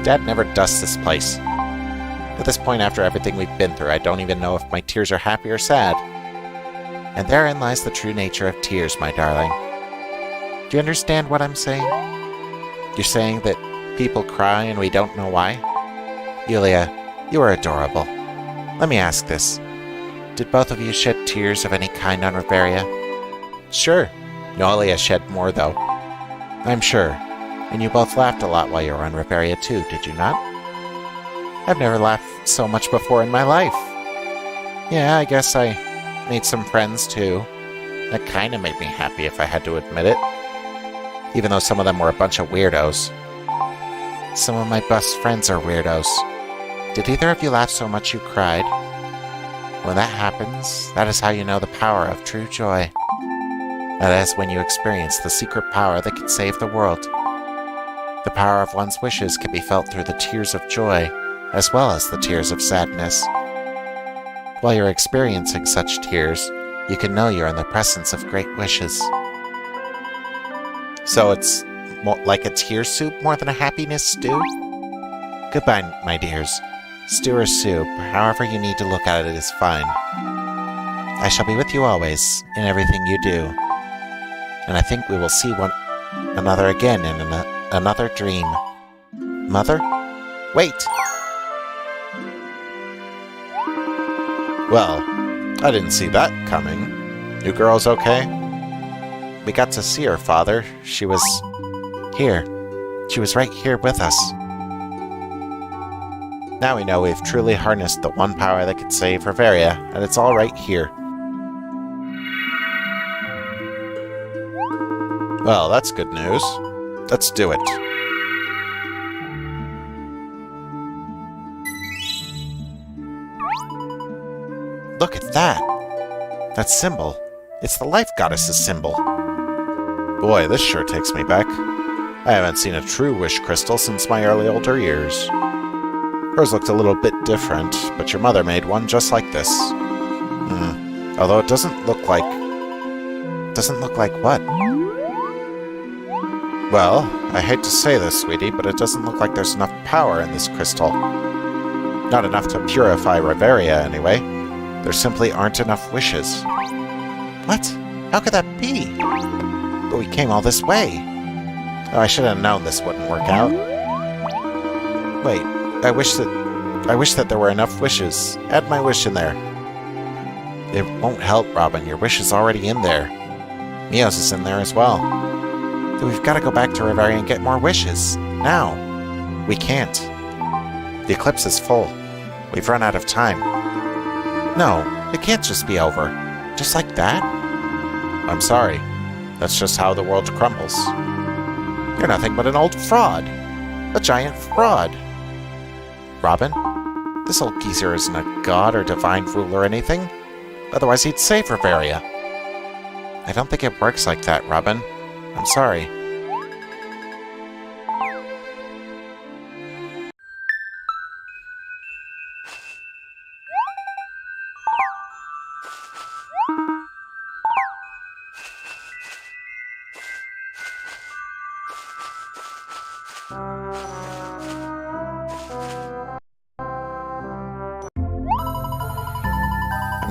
Dad never dusts this place. At this point, after everything we've been through, I don't even know if my tears are happy or sad. And therein lies the true nature of tears, my darling. Do you understand what I'm saying? You're saying that people cry and we don't know why? Yulia, you are adorable. Let me ask this. Did both of you shed tears of any kind on Revaria? Sure. Noelia shed more, though. I'm sure. And you both laughed a lot while you were on Revaria, too, did you not? I've never laughed so much before in my life. Yeah, I guess I made some friends, too. That kind of made me happy, if I had to admit it. Even though some of them were a bunch of weirdos. Some of my best friends are weirdos. Did either of you laugh so much you cried? When that happens, that is how you know the power of true joy. That is when you experience the secret power that can save the world. The power of one's wishes can be felt through the tears of joy, as well as the tears of sadness. While you're experiencing such tears, you can know you're in the presence of great wishes. So it's more like a tear soup more than a happiness stew? Goodbye, my dears. Stew or soup, however you need to look at it is fine. I shall be with you always, in everything you do. And I think we will see one another again in another dream. Mother? Wait! Well, I didn't see that coming. You girls okay? We got to see her, Father. She was here. She was right here with us. Now we know we've truly harnessed the one power that could save Revaria, and it's all right here. Well, that's good news. Let's do it. Look at that! That symbol. It's the life goddess's symbol. Boy, this sure takes me back. I haven't seen a true wish crystal since my early older years. Hers looked a little bit different, but your mother made one just like this. Although it doesn't look like... Doesn't look like what? Well, I hate to say this, sweetie, but it doesn't look like there's enough power in this crystal. Not enough to purify Revaria, anyway. There simply aren't enough wishes. What? How could that be? But we came all this way. Oh, I should have known this wouldn't work out. Wait, I wish that there were enough wishes. Add my wish in there. It won't help, Robin. Your wish is already in there. Mio's is in there as well. So we've got to go back to Revaria and get more wishes. Now. We can't. The eclipse is full. We've run out of time. No, it can't just be over. Just like that? I'm sorry. That's just how the world crumbles. You're nothing but an old fraud. A giant fraud. Robin, this old geezer isn't a god or divine ruler or anything. Otherwise he'd save Revaria. I don't think it works like that, Robin. I'm sorry.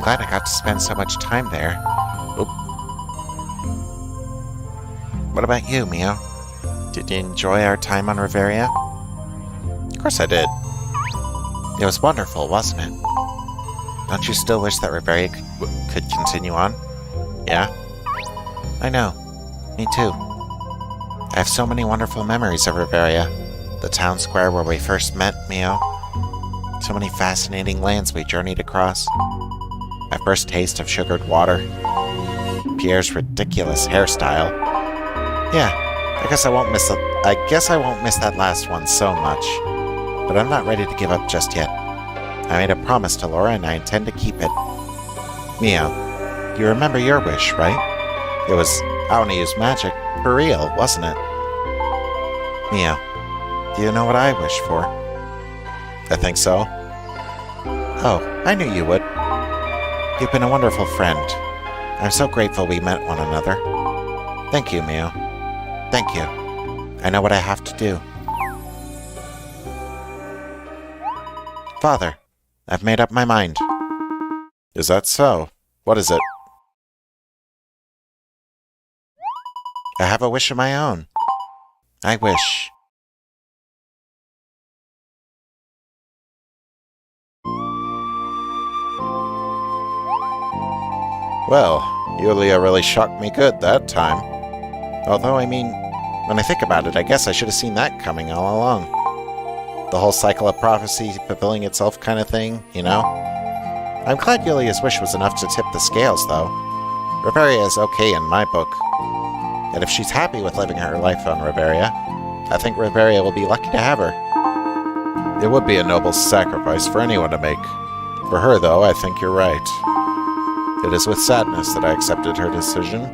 glad I got to spend so much time there. Oop. What about you, Mio? Did you enjoy our time on Revaria? Of course I did. It was wonderful, wasn't it? Don't you still wish that Revaria could continue on? Yeah? I know. Me too. I have so many wonderful memories of Revaria. The town square where we first met, Mio. So many fascinating lands we journeyed across. My first taste of sugared water. Pierre's ridiculous hairstyle. Yeah, I guess I won't miss that last one so much. But I'm not ready to give up just yet. I made a promise to Laura and I intend to keep it. Mio, you remember your wish, right? It was, I want to use magic for real, wasn't it? Mio, do you know what I wish for? I think so. Oh, I knew you would. You've been a wonderful friend. I'm so grateful we met one another. Thank you, Mio. Thank you. I know what I have to do. Father, I've made up my mind. Is that so? What is it? I have a wish of my own. I wish. Well, Yulia really shocked me good that time. Although, I mean, when I think about it, I guess I should have seen that coming all along. The whole cycle of prophecy fulfilling itself kind of thing, you know? I'm glad Yulia's wish was enough to tip the scales, though. Revaria is okay in my book. And if she's happy with living her life on Revaria, I think Revaria will be lucky to have her. It would be a noble sacrifice for anyone to make. For her, though, I think you're right. It is with sadness that I accepted her decision.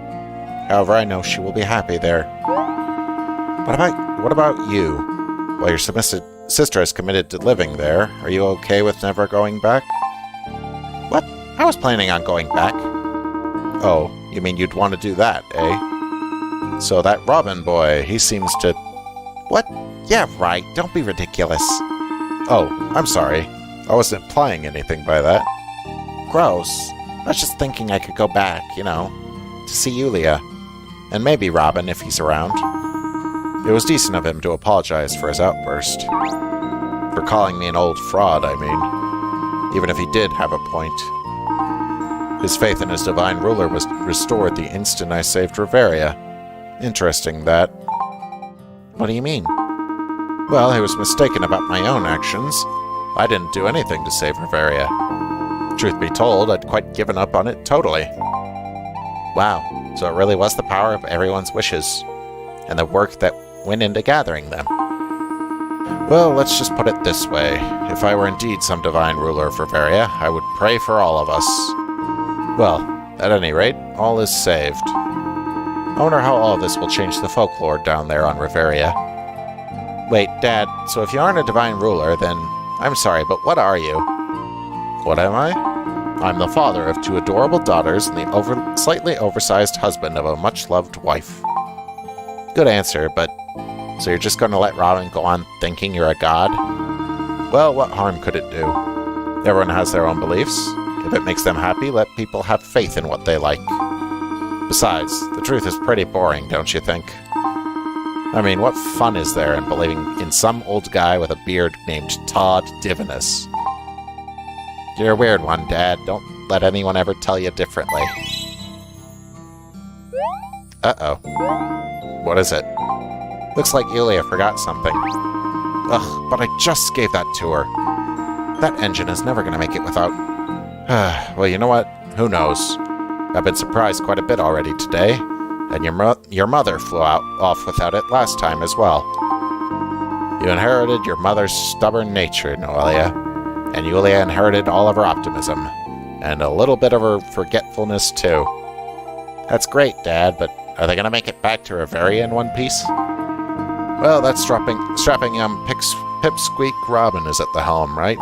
However, I know she will be happy there. What about you? Well, your sister is committed to living there. Are you okay with never going back? What? I was planning on going back. Oh, you mean you'd want to do that, eh? So that Robin boy, he seems to... What? Yeah, right. Don't be ridiculous. Oh, I'm sorry. I wasn't implying anything by that. Gross. I was just thinking I could go back, you know, to see Yulia. And maybe Robin, if he's around. It was decent of him to apologize for his outburst. For calling me an old fraud, I mean. Even if he did have a point. His faith in his divine ruler was restored the instant I saved Revaria. Interesting, that. What do you mean? Well, he was mistaken about my own actions. I didn't do anything to save Revaria. Truth be told, I'd quite given up on it totally. Wow, so it really was the power of everyone's wishes, and the work that went into gathering them. Well, let's just put it this way. If I were indeed some divine ruler of Revaria, I would pray for all of us. Well, at any rate, all is saved. I wonder how all of this will change the folklore down there on Revaria. Wait, Dad, so if you aren't a divine ruler, then... I'm sorry, but what are you? What am I? I'm the father of 2 adorable daughters and the slightly oversized husband of a much-loved wife. Good answer, but... So you're just going to let Robin go on thinking you're a god? Well, what harm could it do? Everyone has their own beliefs. If it makes them happy, let people have faith in what they like. Besides, the truth is pretty boring, don't you think? I mean, what fun is there in believing in some old guy with a beard named Todd Divinus? You're a weird one, Dad. Don't let anyone ever tell you differently. Uh-oh. What is it? Looks like Yulia forgot something. Ugh, but I just gave that to her. That engine is never going to make it without... Well, you know what? Who knows? I've been surprised quite a bit already today, and your mother flew off without it last time as well. You inherited your mother's stubborn nature, Noelia, and Yulia inherited all of her optimism, and a little bit of her forgetfulness too. That's great, Dad, but are they going to make it back to Revaria in one piece? Well, that's strapping Pipsqueak Robin is at the helm, right?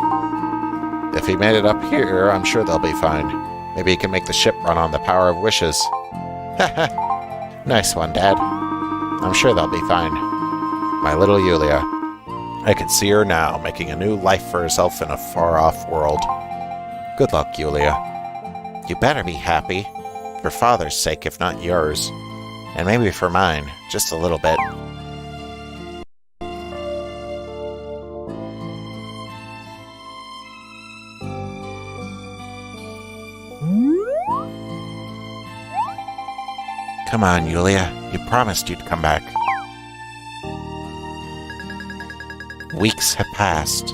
If he made it up here, I'm sure they'll be fine. Maybe he can make the ship run on the power of wishes. Haha. Nice one, Dad. I'm sure they'll be fine. My little Yulia. I can see her now, making a new life for herself in a far-off world. Good luck, Yulia. You better be happy. For Father's sake, if not yours. And maybe for mine, just a little bit. Come on, Yulia. You promised you'd come back. Weeks have passed.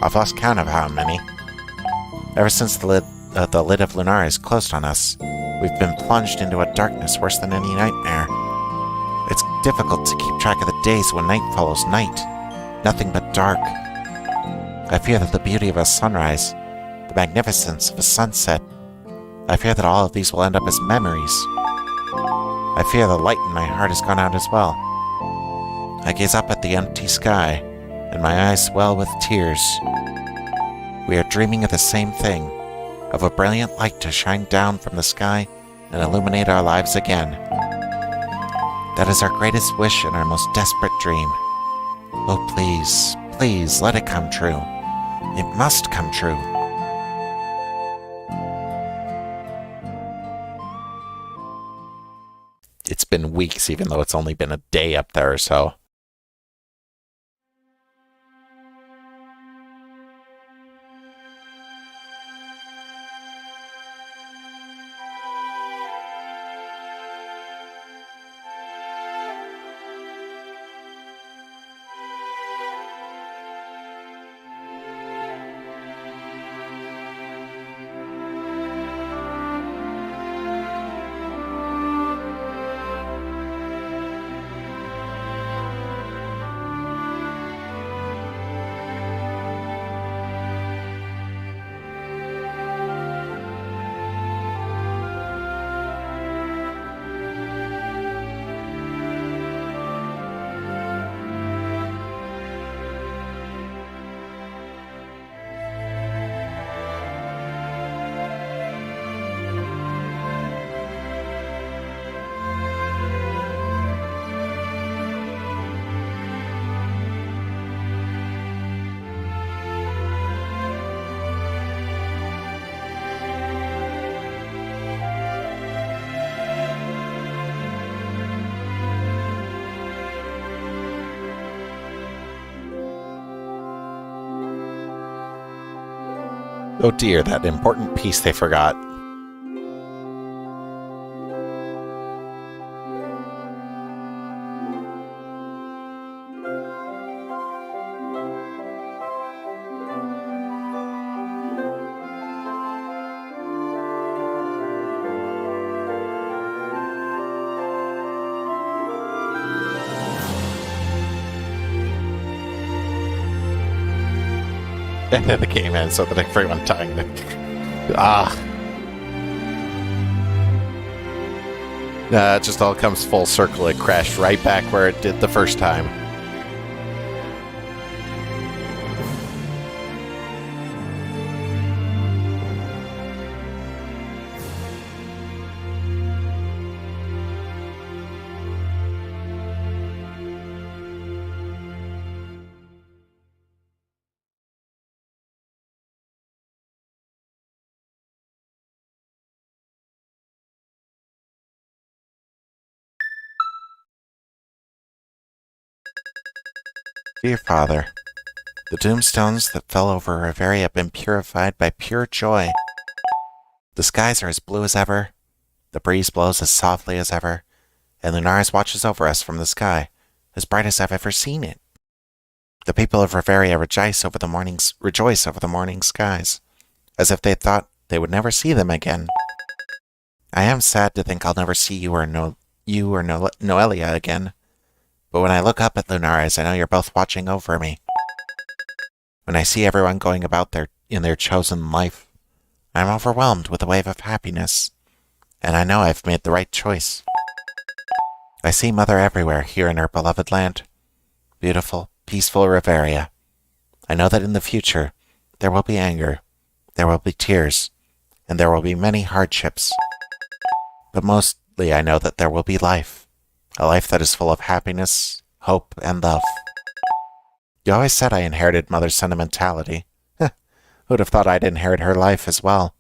I've lost count of how many. Ever since the lid of Lunaris closed on us, we've been plunged into a darkness worse than any nightmare. It's difficult to keep track of the days when night follows night. Nothing but dark. I fear that the beauty of a sunrise, the magnificence of a sunset, I fear that all of these will end up as memories. I fear the light in my heart has gone out as well. I gaze up at the empty sky, and my eyes swell with tears. We are dreaming of the same thing, of a brilliant light to shine down from the sky and illuminate our lives again. That is our greatest wish and our most desperate dream. Oh, please, please, let it come true. It must come true. It's been weeks, even though it's only been a day up there or so. Oh dear, that important piece they forgot. The game ends so that everyone dying. It just all comes full circle. It crashed right back where it did the first time. Dear Father, the tombstones that fell over Revaria have been purified by pure joy. The skies are as blue as ever, the breeze blows as softly as ever, and Lunaris watches over us from the sky, as bright as I've ever seen it. The people of Revaria rejoice over the morning skies, as if they thought they would never see them again. I am sad to think I'll never see you or Noelia again. But when I look up at Lunaris, I know you're both watching over me. When I see everyone going about in their chosen life, I'm overwhelmed with a wave of happiness, and I know I've made the right choice. I see Mother everywhere here in her beloved land. Beautiful, peaceful Revaria. I know that in the future, there will be anger, there will be tears, and there will be many hardships. But mostly I know that there will be life. A life that is full of happiness, hope, and love. You always said I inherited Mother's sentimentality. Who'd have thought I'd inherit her life as well?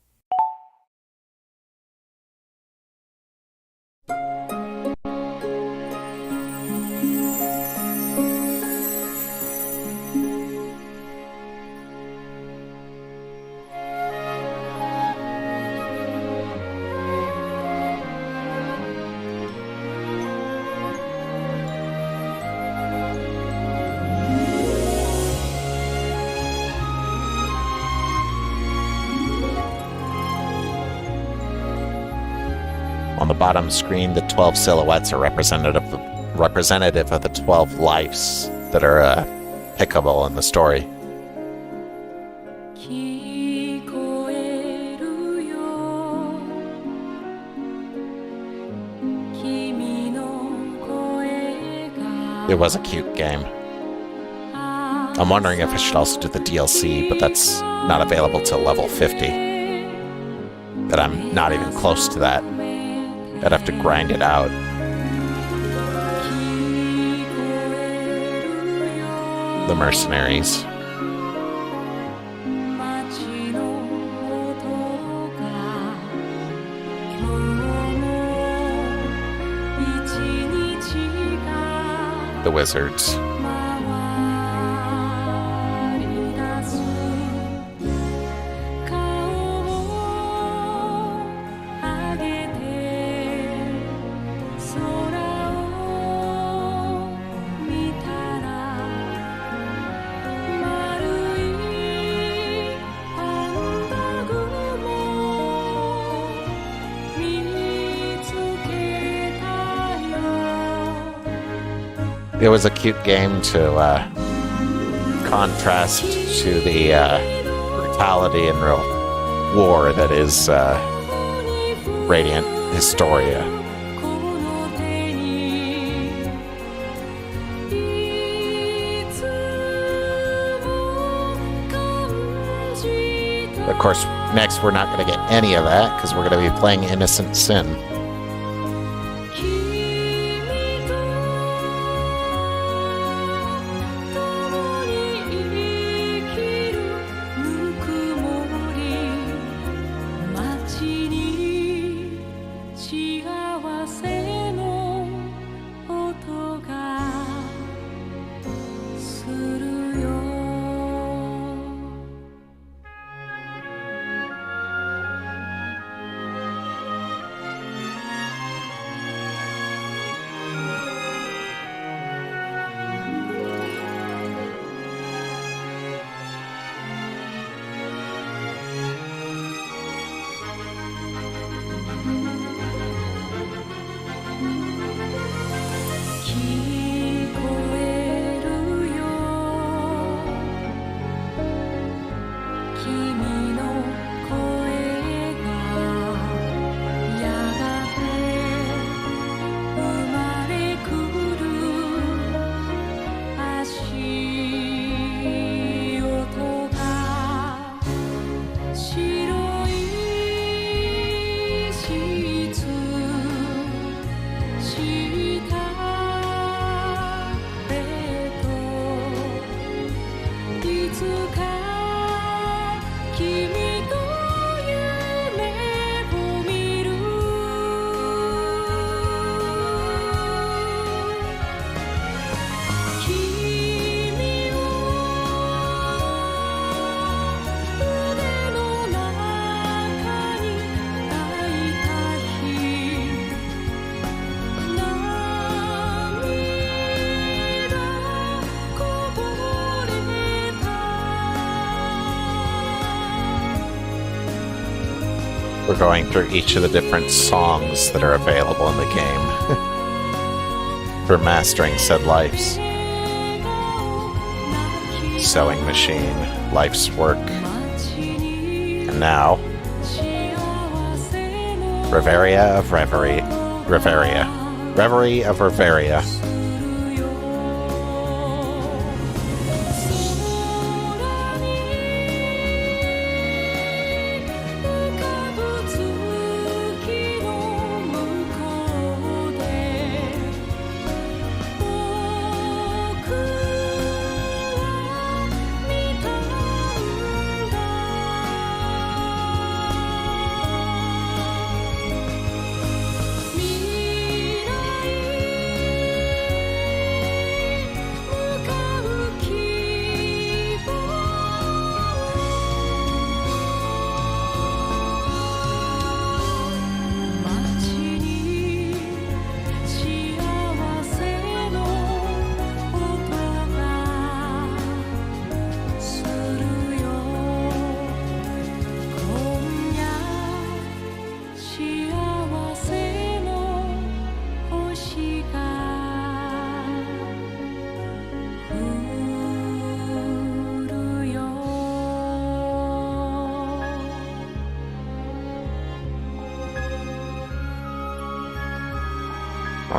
bottom screen, the 12 silhouettes are representative of the 12 lives that are pickable in the story. It was a cute game. I'm wondering if I should also do the DLC, but that's not available till level 50. But I'm not even close to that. I'd have to grind it out. The mercenaries. The wizards. It was a cute game to contrast to the brutality and real war that is Radiant Historia. Of course, next we're not going to get any of that because we're going to be playing Innocent Sin. We're going through each of the different songs that are available in the game for mastering said lives. Sewing Machine, Life's Work, and now Revaria of Reverie, Reverie of Revaria.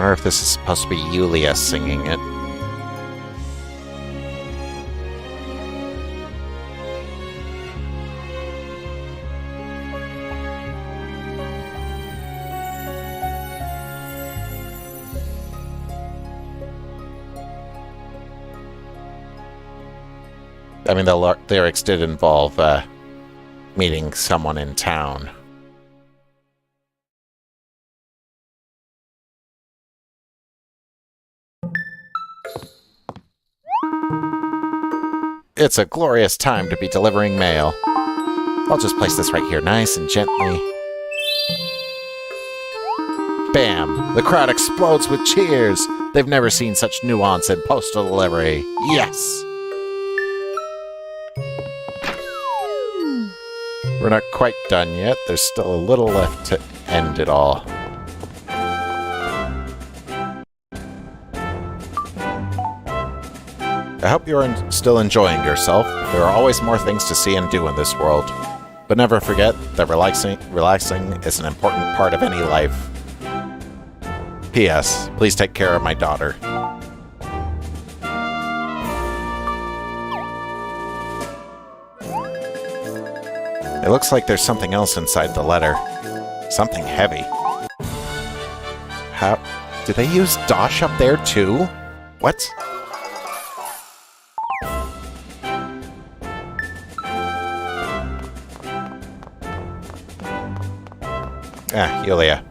wonder if this is supposed to be Yulia singing it. I mean, the lyrics did involve meeting someone in town. It's a glorious time to be delivering mail. I'll just place this right here nice and gently. Bam! The crowd explodes with cheers! They've never seen such nuance in postal delivery. Yes! We're not quite done yet. There's still a little left to end it all. I hope you're still enjoying yourself. There are always more things to see and do in this world. But never forget that relaxing is an important part of any life. P.S. Please take care of my daughter. It looks like there's something else inside the letter. Something heavy. How? Do they use Dosh up there too? What? Ah, Yulia.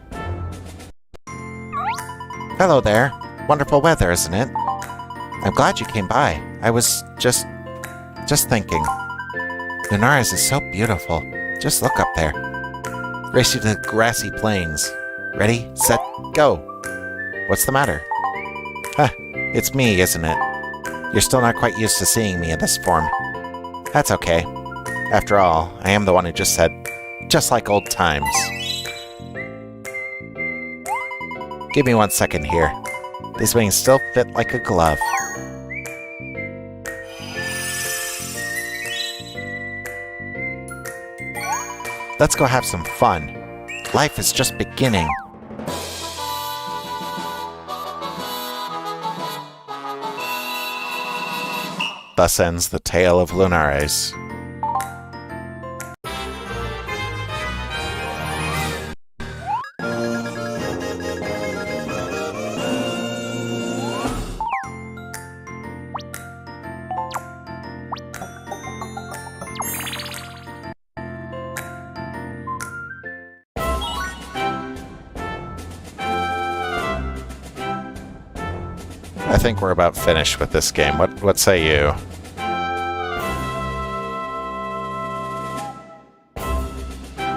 Hello there. Wonderful weather, isn't it? I'm glad you came by. I was just thinking. Lunaris is so beautiful. Just look up there. Race you to the grassy plains. Ready, set, go. What's the matter? Huh, it's me, isn't it? You're still not quite used to seeing me in this form. That's okay. After all, I am the one who just said, just like old times. Give me 1 second here. These wings still fit like a glove. Let's go have some fun. Life is just beginning. Thus ends the tale of Lunares. I think we're about finished with this game. What say you?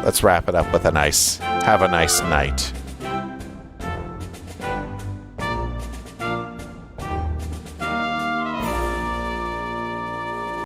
Let's wrap it up with a nice, have a nice night.